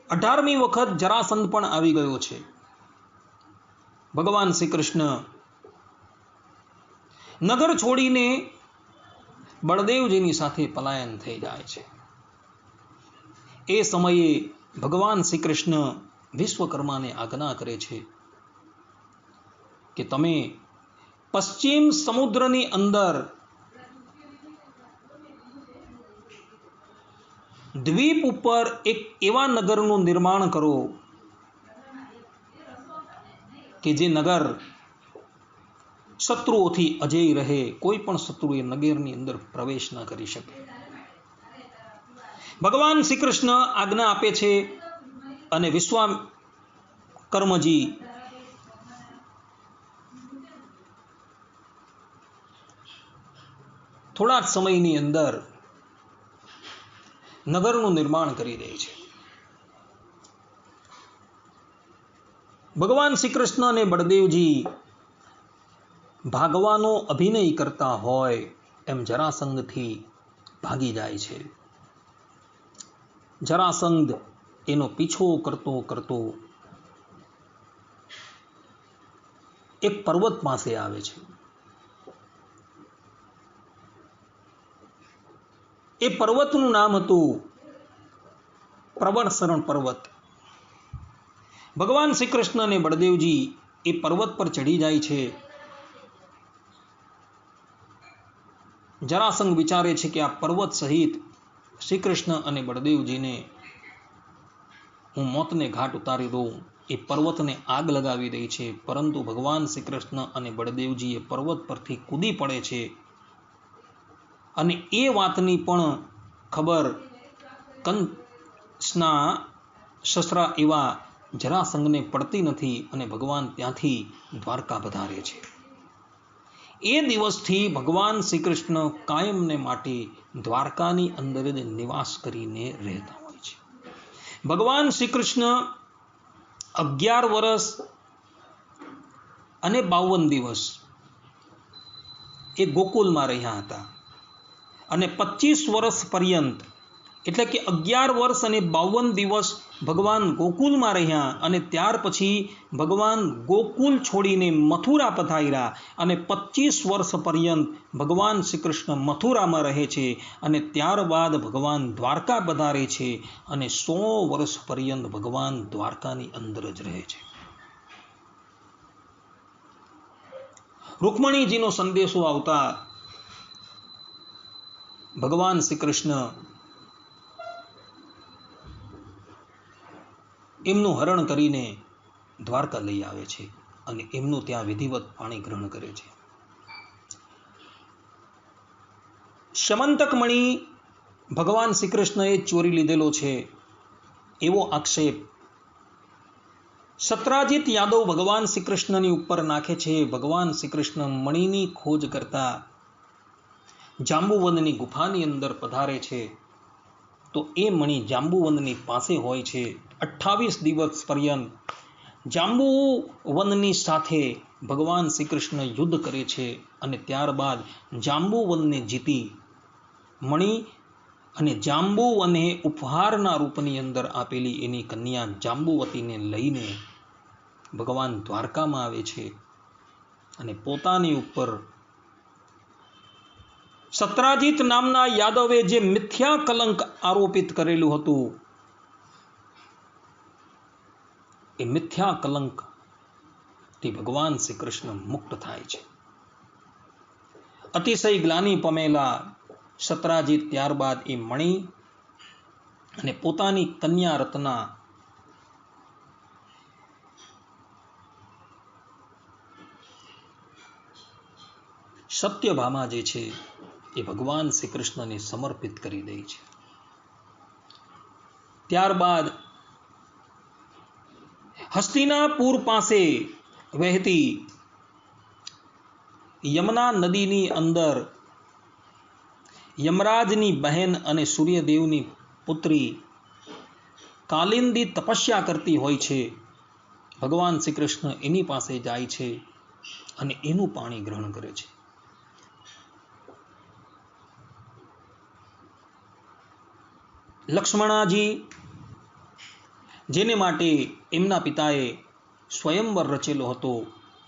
18મી વખત જરાસંધ પણ આવી ગયો છે. ભગવાન શ્રી કૃષ્ણ નગર છોડીને બળદેવજીની સાથે પલાયન થઈ જાય છે. એ સમયે ભગવાન શ્રી કૃષ્ણ વિશ્વકર્માને આજ્ઞા કરે છે કે તમે પશ્ચિમ સમુદ્રની અંદર દ્વીપ ઉપર એક એવા નગરનું નિર્માણ કરો કે જે નગર શત્રુઓથી અજેય રહે, કોઈ પણ શત્રુ એ નગરની અંદર પ્રવેશ ન કરી શકે. ભગવાન શ્રી કૃષ્ણ આજ્ઞા આપે છે અને વિશ્વકર્મજી થોડા જ સમયની અંદર નગરનું નિર્માણ કરી દે છે. ભગવાન શ્રી કૃષ્ણ અને બળદેવજી ભાગવાનો અભિનય કરતા હોય એમ જરાસંઘથી ભાગી જાય છે. જરાસંઘ એનો પીછો કરતો કરતો એક પર્વત પાસે આવે છે. એ પર્વતનું નામ હતું પ્રબળસરણ પર્વત. ભગવાન શ્રી કૃષ્ણ અને બળદેવજી એ પર્વત પર ચડી જાય છે. જરાસંઘ વિચારે છે કે આ પર્વત સહિત શ્રી કૃષ્ણ અને બળદેવજીને હું મોતને ઘાટ ઉતારી દઉં. એ પર્વતને આગ લગાવી દે છે, પરંતુ ભગવાન શ્રી કૃષ્ણ અને બળદેવજી એ પર્વત પરથી કૂદી પડે છે અને એ વાતની પણ ખબર કંસના સસરા એવા જરાસંઘને પડતી નથી અને ભગવાન ત્યાંથી દ્વારકા પધારે છે. એ દિવસથી ભગવાન શ્રી કૃષ્ણ કાયમને માટે દ્વારકાની અંદર જ નિવાસ કરીને રહેતા હોય છે. ભગવાન શ્રી કૃષ્ણ 11 વર્ષ અને 52 દિવસ એ ગોકુલમાં રહ્યા હતા અને 25 વર્ષ પર્યંત એટલે કે 11 વર્ષ અને 52 દિવસ ભગવાન ગોકુલમાં રહ્યા અને ત્યાર પછી ભગવાન ગોકુલ છોડીને મથુરા પધાર્યા અને 25 વર્ષ પર્યંત ભગવાન શ્રી કૃષ્ણ મથુરામાં રહે છે અને ત્યારબાદ ભગવાન દ્વારકા પધારે છે અને 100 વર્ષ પર્યંત ભગવાન દ્વારકાની અંદર જ રહે છે. રૂકમણીજીનો સંદેશો આવતા ભગવાન શ્રી કૃષ્ણ એમનું હરણ કરીને દ્વારકા લઈ આવે છે અને એમનું ત્યાં વિધિવત પાણી ગ્રહણ કરે છે. શમંતક મણી ભગવાન શ્રી કૃષ્ણએ ચોરી લીધેલો છે એવો આક્ષેપ સત્રાજીત યાદવ ભગવાન શ્રી કૃષ્ણની ઉપર નાખે છે. ભગવાન શ્રી કૃષ્ણ મણીની ખોજ કરતા જાંબુવનની ગુફાની અંદર પધારે છે તો એ મણી જાંબુવનની પાસે હોય છે. 28 દિવસ પર્યંત જાંબુવનની સાથે ભગવાન શ્રી કૃષ્ણ યુદ્ધ કરે છે અને ત્યારબાદ જાંબુવનને જીતી મણી અને જાંબુવને ઉપહારના રૂપની અંદર આપેલી એની કન્યા જાંબુવતીને લઈને ભગવાન દ્વારકામાં આવે છે અને પોતાની ઉપર સત્રાજીત નામના યાદવે જે મિથ્યા કલંક આરોપિત કરેલું હતું એ મિથ્યા કલંકથી ભગવાન શ્રી કૃષ્ણ મુક્ત થાય છે. અતિશય ગ્લાનિ પામેલા સત્રાજીત ત્યારબાદ એ મણી અને પોતાની કન્યા રત્ના સત્યભામા જે છે એ ભગવાન શ્રી કૃષ્ણને સમર્પિત કરી દે છે. ત્યારબાદ હસ્તિનાપુર પાસે વહેતી યમુના નદીની અંદર યમરાજની બહેન અને સૂર્યદેવની પુત્રી કાલિંદી તપસ્યા કરતી હોય છે. ભગવાન શ્રી કૃષ્ણ એની પાસે જાય છે અને એનું પાણી ગ્રહણ કરે છે. લક્ષ્મણાજી જેને માટે એમના પિતાએ સ્વયંવર રચેલો હતો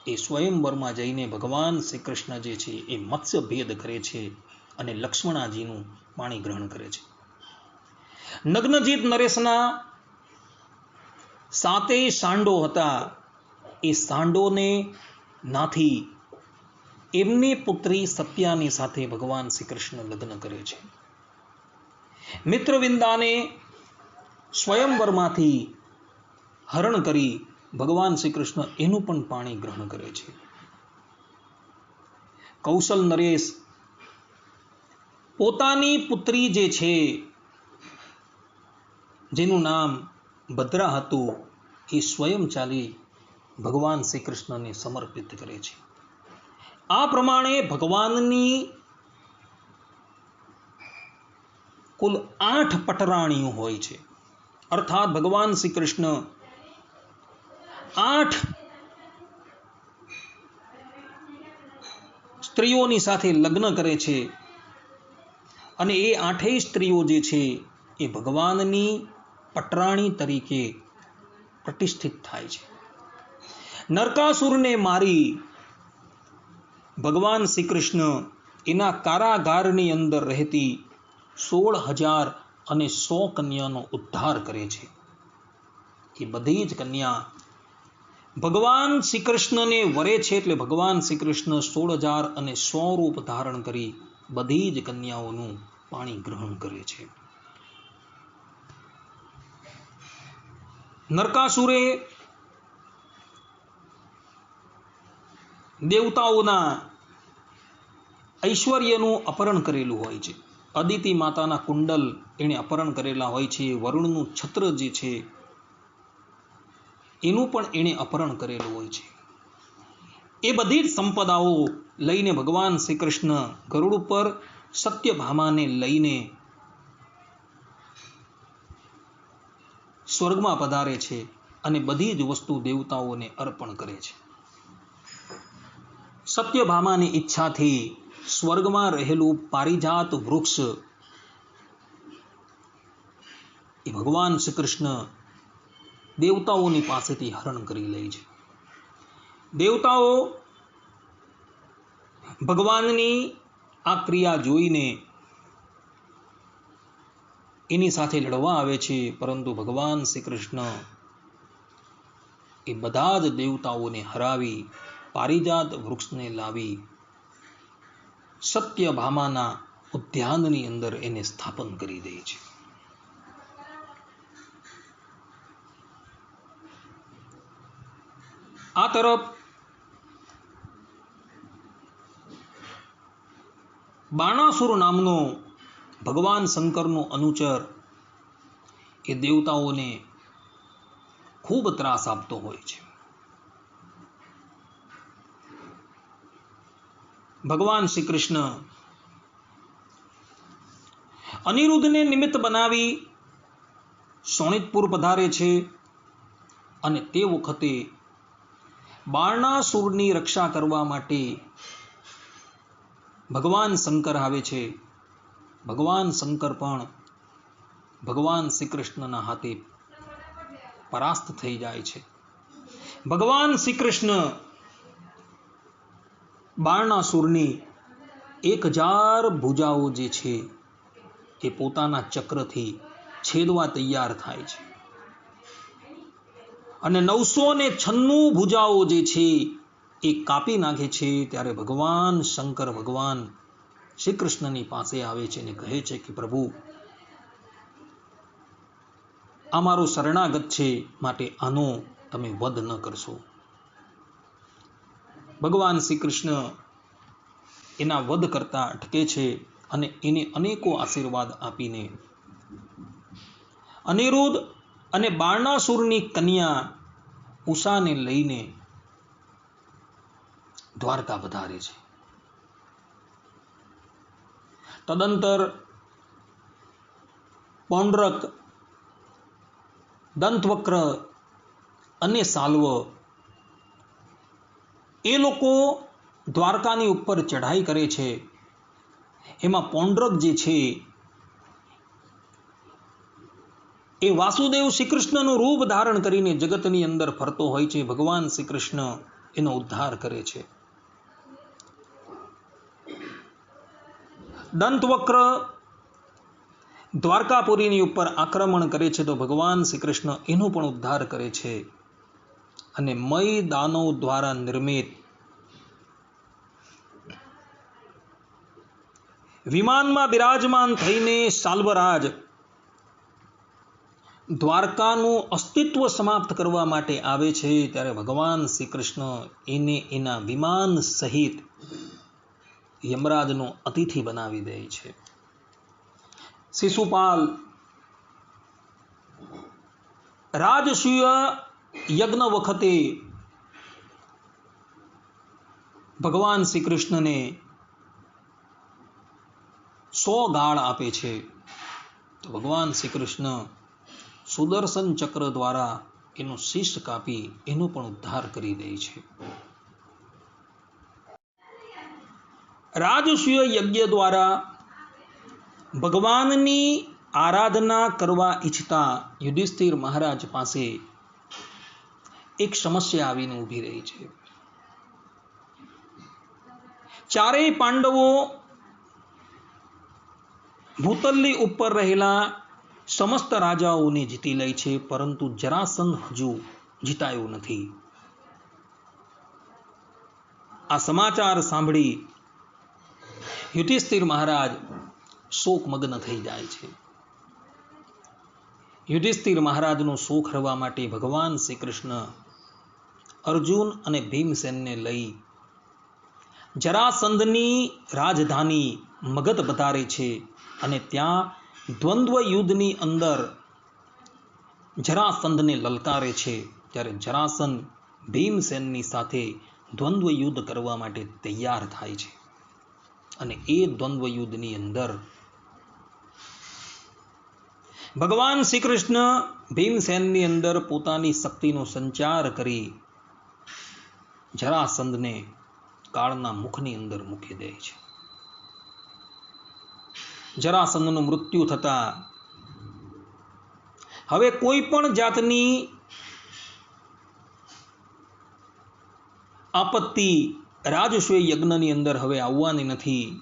એ સ્વયંવરમાં જઈને ભગવાન શ્રી કૃષ્ણ જે છે એ મત્સ્ય ભેદ કરે છે અને લક્ષ્મણાજીનું પાણી ગ્રહણ કરે છે. નગ્નજીત નરેશના 7 સાંડો હતા. એ સાંડોને નાથી એમની પુત્રી સત્યાની સાથે ભગવાન શ્રી કૃષ્ણ લગ્ન કરે છે. મિત્રવિંદાને સ્વયંવરમાંથી હરણ કરી ભગવાન શ્રી કૃષ્ણ એનું પણ પાણી ગ્રહણ કરે છે. કૌશલ નરેશ પોતાની પુત્રી જે છે જેનું નામ ભદ્રા હતું એ સ્વયં ચાલી ભગવાન શ્રી કૃષ્ણને સમર્પિત કરે છે. આ પ્રમાણે ભગવાનની કુલ 8 પટરાણીઓ હોય છે. અર્થાત ભગવાન શ્રી કૃષ્ણ 8 સ્ત્રીઓની સાથે લગ્ન કરે છે અને એ 8 સ્ત્રીઓ જે છે એ ભગવાનની પટરાણી તરીકે પ્રતિષ્ઠિત થાય છે. નરકાસુરને મારી ભગવાન શ્રી કૃષ્ણ એના કારાગારની અંદર રહેતી 16,100 કન્યાનો ઉદ્ધાર કરે છે. એ બધી જ કન્યા ભગવાન શ્રી કૃષ્ણને વરે છે એટલે ભગવાન શ્રી કૃષ્ણ 16,100 રૂપ ધારણ કરી બધી જ કન્યાઓનું પાણી ગ્રહણ કરે છે. નરકાસુરે દેવતાઓના ઐશ્વર્યનું અપહરણ કરેલું હોય છે. અદિતિ માતાના કુંડલ એણે અપહરણ કરેલા હોય છે. વરુણનું છત્ર જે છે એનું પણ એણે અપહરણ કરેલું હોય છે. એ બધી જ સંપદાઓ લઈને ભગવાન શ્રી કૃષ્ણ ગરુડ ઉપર સત્યભામાને લઈને સ્વર્ગમાં પધારે છે અને બધી જ વસ્તુ દેવતાઓને અર્પણ કરે છે. સત્યભામાની ઈચ્છાથી સ્વર્ગમાં રહેલું પારિજાત વૃક્ષ એ ભગવાન શ્રી કૃષ્ણ દેવતાઓની પાસેથી હરણ કરી લે છે. દેવતાઓ ભગવાનની આ ક્રિયા જોઈને એની સાથે લડવા આવે છે, પરંતુ ભગવાન શ્રી કૃષ્ણ એ બધા જ દેવતાઓને હરાવી પારિજાત વૃક્ષને લાવી સત્યભામાના ઉદ્યાનની અંદર એને સ્થાપન કરી દે છે. આ તરફ બાણાસુર નામનો ભગવાન શંકરનો અનુચર એ દેવતાઓને ખૂબ ત્રાસ આપતો હોય છે. ભગવાન શ્રી કૃષ્ણ અનિરુદ્ધને નિમિત્ત બનાવી શોણિતપુર પધારે છે અને તે વખતે બાણાસુરની રક્ષા કરવા માટે ભગવાન શંકર આવે છે. ભગવાન શંકર પણ ભગવાન શ્રી કૃષ્ણના હાથે પરાસ્ત થઈ જાય છે. ભગવાન શ્રી કૃષ્ણ બાણાસુરની 1000 ભુજાઓ જે છે એ પોતાના ચક્રથી છેદવા તૈયાર થાય છે અને 996 ભુજાઓ જે છે એ કાપી નાખે છે. ત્યારે ભગવાન શંકર ભગવાન શ્રી કૃષ્ણની પાસે આવે છે અને કહે છે કે પ્રભુ, આ મારો શરણાગત છે, માટે આનો તમે વધ ન કરશો. ભગવાન શ્રી કૃષ્ણ એના વધ કરતા અટકે છે અને એને અનેકો આશીર્વાદ આપીને અનિરુદ્ધ અને બાણાસુરની કન્યા ઉષાને લઈને દ્વારકા પધારે છે. તદંતર પૌંડ્રક, દંતવક્ર અને સાલ્વ એ લોકો દ્વારકાની ઉપર ચઢાઈ કરે છે. એમાં પૌંડ્રક જે છે એ વાસુદેવ શ્રી કૃષ્ણનું રૂપ ધારણ કરીને જગતની અંદર ફરતો હોય છે. ભગવાન શ્રી કૃષ્ણ એનો ઉદ્ધાર કરે છે. દંતવક્ર દ્વારકાપુરીની ઉપર આક્રમણ કરે છે તો ભગવાન શ્રી કૃષ્ણ એનો પણ ઉદ્ધાર કરે છે અને મય દાનવ દ્વારા નિર્મિત વિમાનમાં બિરાજમાન થઈને સાલ્વરાજ દ્વારકાનું અસ્તિત્વ સમાપ્ત કરવા માટે આવે છે. ત્યારે ભગવાન શ્રી કૃષ્ણ એને એના વિમાન સહિત યમરાજનો અતિથિ બનાવી દે છે. શિશુપાલ રાજસૂય યજ્ઞ વખતે ભગવાન શ્રી કૃષ્ણને 100 ગાળ આપે છે. તો ભગવાન શ્રી કૃષ્ણ સુદર્શન ચક્ર દ્વારા એનું શીશ કાપી એનો પણ ઉદ્ધાર કરી દે છે. રાજસૂય યજ્ઞ દ્વારા ભગવાનની આરાધના કરવા ઈચ્છતા યુધિષ્ઠિર મહારાજ પાસે એક સમસ્યા આવીને ઊભી રહી છે. ચારેય પાંડવો ભૂતલની ઉપર રહેલા સમસ્ત રાજાઓને જીતી લે છે, પરંતુ જરાસંઘ હજુ જીતાયો નથી. આ સમાચાર સાંભળી યુધિષ્ઠિર મહારાજ શોકમગ્ન થઈ જાય છે. યુધિષ્ઠિર મહારાજનો શોક હરવા માટે ભગવાન શ્રી કૃષ્ણ અર્જુન અને ભીમસેનને લઈ જરાસંધની રાજધાની મગધ પધારે છે અને ત્યાં દ્વંદ્વ યુદ્ધની અંદર જરાસંધને લલકારે છે. ત્યારે જરાસંધ ભીમસેનની સાથે દ્વંદ્વ યુદ્ધ કરવા માટે તૈયાર થાય છે અને એ દ્વંદ્વ યુદ્ધની અંદર ભગવાન શ્રી કૃષ્ણ ભીમસેનની અંદર પોતાની શક્તિનો સંચાર કરી જરાસંધને કાળના મુખની અંદર મૂકી દે છે. જરાસંધનું મૃત્યુ થતા હવે કોઈ પણ જાતની આપત્તિ રાજસૂય યજ્ઞની અંદર હવે આવવાની નથી.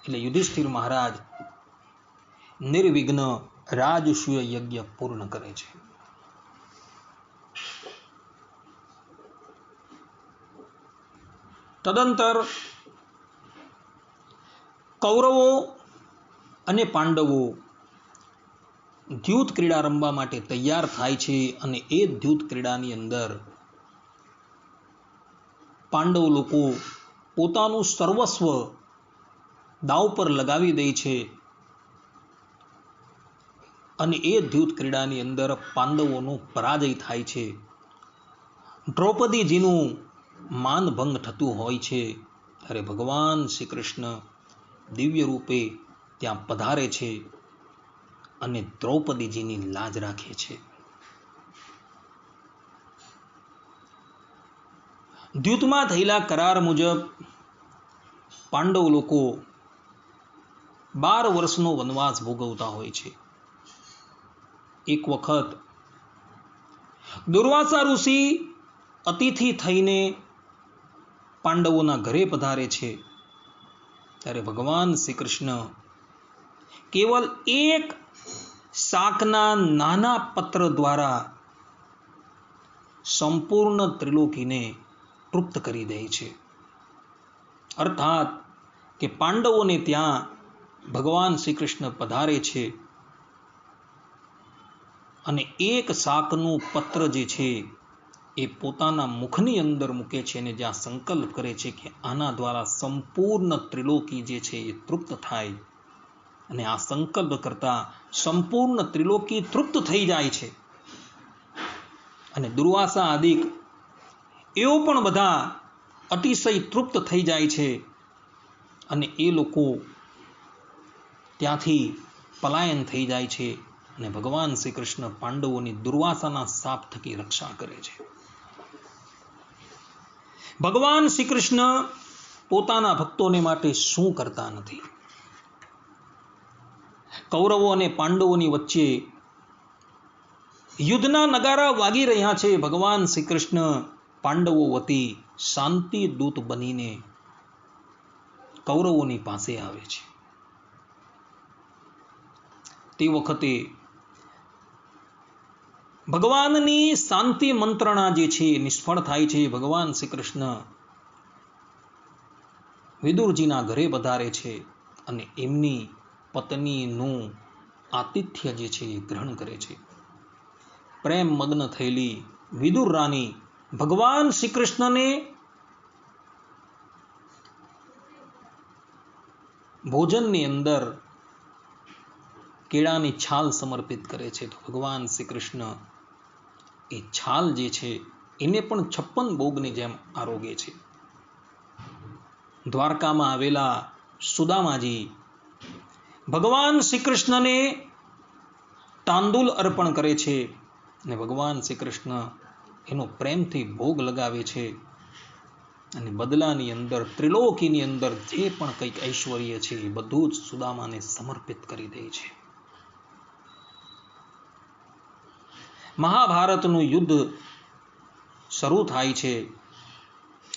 એટલે યુધિષ્ઠિર મહારાજ નિર્વિઘ્ન રાજસૂય યજ્ઞ પૂર્ણ કરે છે. તદંતર કૌરવો અને પાંડવો દ્યુત ક્રીડા રમવા માટે તૈયાર થાય છે. અને એ દ્યુત ક્રીડાની અંદર પાંડવ લોકો પોતાનું સર્વસ્વ દાવ પર લગાવી દે છે. અને એ દ્યુત ક્રીડાની અંદર પાંડવોનો પરાજય થાય છે. દ્રૌપદીજીનું માનભંગ થતું હોય છે. ત્યારે ભગવાન શ્રી કૃષ્ણ દિવ્ય રૂપે ત્યાં પધારે છે અને દ્રૌપદીજીની લાજ રાખે છે. દ્યુતમાં થયેલા કરાર મુજબ પાંડવ લોકો 12 વર્ષનો વનવાસ ભોગવતા હોય છે. એક વખત દુર્વાસા ઋષિ અતિથિ થઈને પાંડવોના ઘરે પધારે છે. ત્યારે ભગવાન શ્રી કૃષ્ણ કેવલ એક શાકના નાના પત્ર દ્વારા સંપૂર્ણ ત્રિલોકીને તૃપ્ત કરી દે છે. અર્થાત કે પાંડવોને ત્યાં ભગવાન શ્રી કૃષ્ણ પધારે છે અને એક શાકનું પત્ર જે છે એ પોતાના મુખની અંદર મૂકે છે અને જ્યાં સંકલ્પ કરે છે કે આના દ્વારા સંપૂર્ણ ત્રિલોકી જે છે એ તૃપ્ત થાય. અને આ સંકલ્પ કરતા સંપૂર્ણ ત્રિલોકી તૃપ્ત થઈ જાય છે. અને દુર્વાસા આદિક એઓ પણ બધા અતિશય તૃપ્ત થઈ જાય છે. અને એ લોકો ત્યાંથી પલાયન થઈ જાય છે. અને ભગવાન શ્રી કૃષ્ણ પાંડવોની દુર્વાસાના શાપ થકી રક્ષા કરે છે. ભગવાન શ્રી કૃષ્ણ પોતાના ભક્તોને માટે શું કરતા નથી. કૌરવો અને પાંડવોની વચ્ચે યુદ્ધના નગારા વાગી રહ્યા છે. ભગવાન શ્રી કૃષ્ણ પાંડવો વતી શાંતિ દૂત બનીને કૌરવોની પાસે આવે છે. તે વખતે ભગવાનની શાંતિ મંત્રણા જે છે નિષ્ફળ થાય છે. ભગવાન શ્રી કૃષ્ણ વિદુરજીના ઘરે પધારે છે અને એમની પત્નીનું આતિથ્ય જે છે એ ગ્રહણ કરે છે. પ્રેમ મગ્ન થયેલી વિદુર રાની ભગવાન શ્રી કૃષ્ણને ભોજનની અંદર કેળાની છાલ સમર્પિત કરે છે. તો ભગવાન શ્રી કૃષ્ણ એ છાલ જે છે એને પણ 56 ભોગની જેમ આરોગે છે. દ્વારકામાં આવેલા સુદામાજી ભગવાન શ્રી કૃષ્ણને તાંદુલ અર્પણ કરે છે અને ભગવાન શ્રી કૃષ્ણ એનો પ્રેમથી ભોગ લગાવે છે. અને બદલાની અંદર ત્રિલોકીની અંદર જે પણ કંઈક ઐશ્વર્ય છે એ બધું જ સુદામાને સમર્પિત કરી દે છે. મહાભારતનું યુદ્ધ શરૂ થાય છે.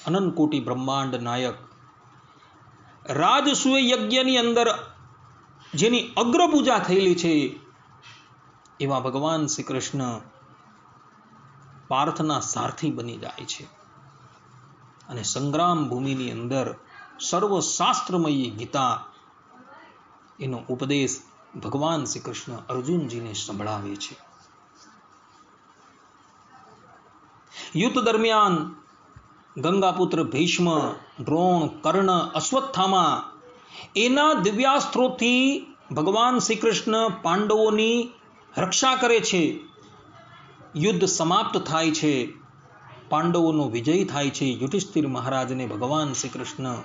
અનંત કોટી બ્રહ્માંડ નાયક રાજસૂય યજ્ઞની અંદર જેની અગ્ર પૂજા થયેલી છે એવા ભગવાન શ્રી કૃષ્ણ પાર્થના સારથી બની જાય છે. અને સંગ્રામ ભૂમિની અંદર સર્વશાસ્ત્રમયી ગીતા એનો ઉપદેશ ભગવાન શ્રી કૃષ્ણ અર્જુનજીને સંભળાવે છે. યુદ્ધ દરમિયાન ગંગાપુત્ર ભીષ્મ, દ્રોણ, કર્ણ, અશ્વત્થામા એના દિવ્યાસ્ત્રોથી ભગવાન શ્રી કૃષ્ણ પાંડવોની રક્ષા કરે છે. યુદ્ધ સમાપ્ત થાય છે. પાંડવોનો વિજય થાય છે. યુધિષ્ઠિર મહારાજને ભગવાન શ્રી કૃષ્ણ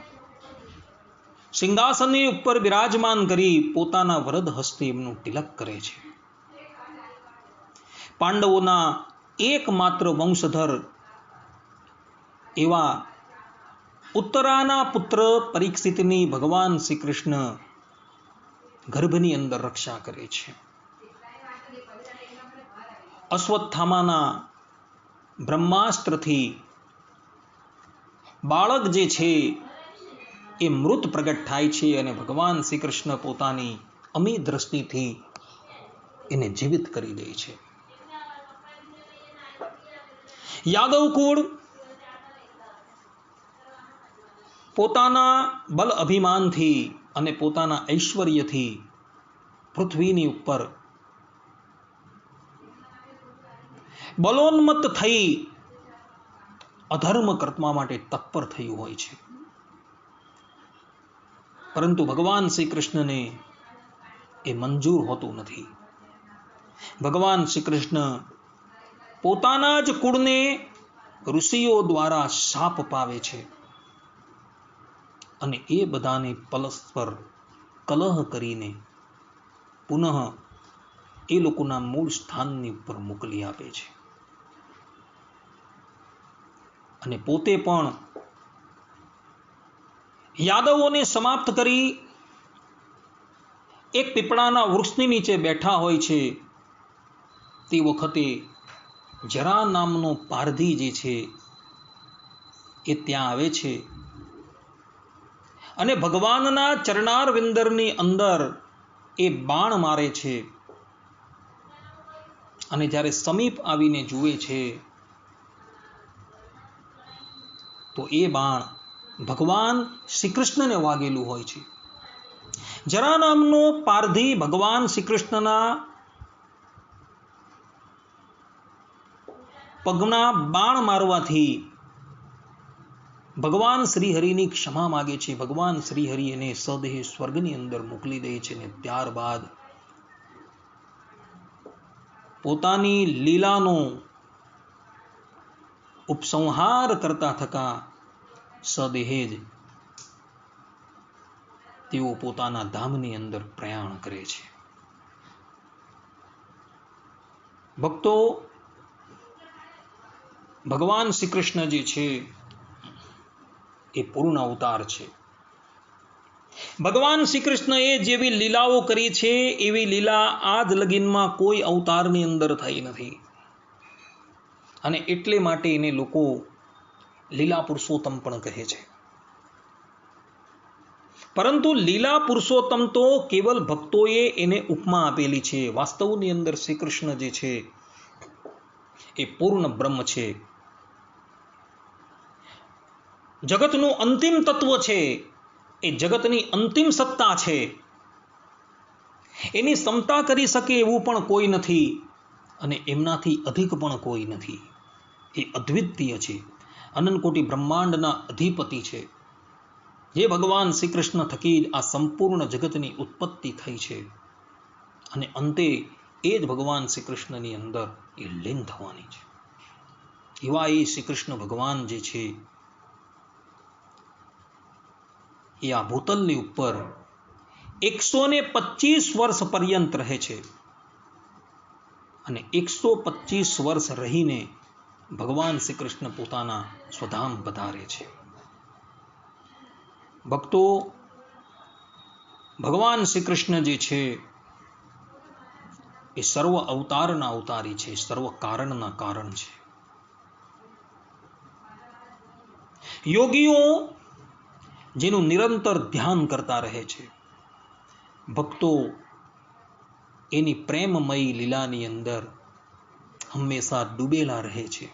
સિંહાસનની ઉપર બિરાજમાન કરી પોતાના વરદ હસ્તે એમનું તિલક કરે છે. પાંડવોના એકમાત્ર વંશધર એવા ઉત્તરાના પુત્ર પરીક્ષિતની ભગવાન શ્રી કૃષ્ણ ગર્ભની અંદર રક્ષા કરે છે. અશ્વત્થામાના બ્રહ્માસ્ત્રથી બાળક જે છે એ મૃત પ્રગટ થાય છે અને ભગવાન શ્રી કૃષ્ણ પોતાની અમી દ્રષ્ટિથી એને જીવિત કરી દે છે. યાદવ કુળ પોતાના બલ અભિમાનથી અને પોતાના ઐશ્વર્યથી પૃથ્વીની ઉપર બલોન્મત્ત થઈ અધર્મ કરવા માટે તત્પર થયું હોય છે. પરંતુ ભગવાન શ્રી કૃષ્ણને એ મંજૂર હોતું નથી. ભગવાન શ્રી કૃષ્ણ પોતાના જ કુળને ઋષિઓ દ્વારા શાપ પાવે છે અને એ બધાને પરસ્પર કલહ કરીને પુનઃ એ લોકોના મૂળ સ્થાનની ઉપર મોકલી આપે છે અને પોતે પણ યાદવોને સમાપ્ત કરી એક પીપળાના વૃક્ષની નીચે બેઠા હોય છે. તે વખતે જરા નામનો પારધી જે છે એ ત્યાં આવે છે અને ભગવાનના ચરણાર વિંદરની અંદર એ બાણ મારે છે અને જ્યારે સમીપ આવીને જુએ છે તો એ બાણ ભગવાન શ્રી કૃષ્ણને વાગેલું હોય છે. જરા નામનો પારધી ભગવાન શ્રી કૃષ્ણના પગના બાણ મારવાથી ભગવાન શ્રી હરિની ક્ષમા માગે છે. ભગવાન શ્રી હરિ એને સદેહ સ્વર્ગની અંદર મોકલી દે છે અને ત્યારબાદ પોતાની લીલાનો ઉપસંહાર કરતા થતા સદેહે જ તેઓ પોતાના ધામની અંદર પ્રયાણ કરે છે. ભક્તો, ભગવાન શ્રી કૃષ્ણ જે છે એ પૂર્ણ અવતાર છે. ભગવાન શ્રી કૃષ્ણએ જેવી લીલાઓ કરી છે એવી લીલા આજ લગીનમાં કોઈ અવતારની અંદર થઈ નથી અને એટલે માટે એને લોકો લીલા પુરુષોત્તમ પણ કહે છે. પરંતુ લીલા પુરુષોત્તમ તો કેવલ ભક્તોએ એને ઉપમા આપેલી છે. વાસ્તવની અંદર શ્રી કૃષ્ણ જે છે એ પૂર્ણ બ્રહ્મ છે, જગતનું અંતિમ તત્વ છે, એ જગતની અંતિમ સત્તા છે. એની સમતા કરી શકે એવું પણ કોઈ નથી અને એમનાથી અધિક પણ કોઈ નથી. એ અદ્વિતીય છે, અનંતકોટી બ્રહ્માંડના અધિપતિ છે. જે ભગવાન શ્રી કૃષ્ણ થકી જ આ સંપૂર્ણ જગતની ઉત્પત્તિ થઈ છે અને અંતે એ જ ભગવાન શ્રી કૃષ્ણની અંદર એ લીન થવાની છે. એવા એ શ્રી કૃષ્ણ ભગવાન જે છે એ આ ભૂતલની ઉપર 125 વર્ષ પર્યંત રહે છે અને 125 વર્ષ રહીને ભગવાન શ્રી કૃષ્ણ પોતાના સ્વધામ પધારે છે. ભક્તો, ભગવાન શ્રી કૃષ્ણ જે છે એ સર્વ અવતારના અવતારી છે, સર્વ કારણના કારણ છે. યોગીઓ જેનું નિરંતર ધ્યાન કરતા રહે છે, ભક્તો એની પ્રેમમય લીલાની અંદર હંમેશા ડૂબેલા રહે છે.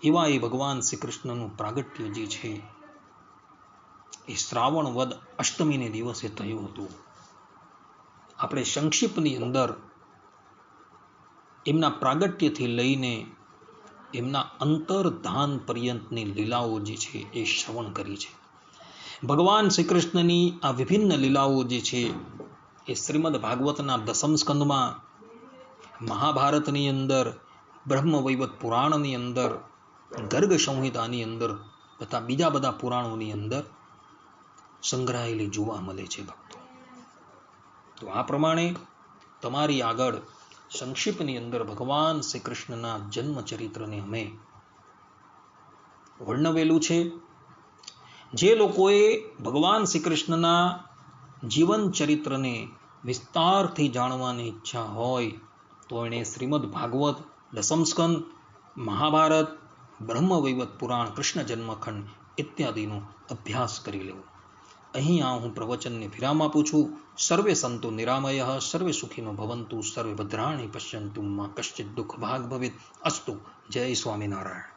એવા એ ભગવાન શ્રી કૃષ્ણનું પ્રાગટ્ય જે છે એ શ્રાવણ વદ અષ્ટમીને દિવસે થયું હતું. આપણે સંક્ષિપ્તની અંદર એમના પ્રાગટ્યથી લઈને એમના અંતર્ધાન પર્યંતની લીલાઓ જે છે એ શ્રવણ કરી છે. ભગવાન શ્રી કૃષ્ણની આ વિભિન્ન લીલાઓ જે છે એ શ્રીમદ ભાગવતના દસમ સ્કંદમાં, મહાભારતની અંદર, બ્રહ્મવૈવત પુરાણની અંદર, ગર્ગ સંહિતાની અંદર તથા બીજા બધા પુરાણોની અંદર સંગ્રહાયેલી જોવા મળે છે. ભક્તો, તો આ પ્રમાણે તમારી આગળ સંક્ષિપ્તની અંદર ભગવાન શ્રી કૃષ્ણના જન્મ ચરિત્રને અમે વર્ણવેલું છે. જે લોકોએ ભગવાન શ્રી કૃષ્ણના જીવન ચરિત્રને વિસ્તારથી જાણવાની ઈચ્છા હોય તો એણે શ્રીમદ ભાગવત, દસમ સ્કંદ, મહાભારત, બ્રહ્મવૈવત પુરાણ, કૃષ્ણ જન્મખંડ ઇત્યાદિનો અભ્યાસ કરી લેવો. અહીં હું પ્રવચનને વિરામ આપું છું. સર્વે સંતો નિરામય, સર્વે સુખીનો ભવંતુ, સર્વે ભદ્રાણી પશ્યંતુ, માં કશ્ચિત દુઃખ ભાગ ભવેત. અસ્તુ. જય સ્વામિનારાયણ.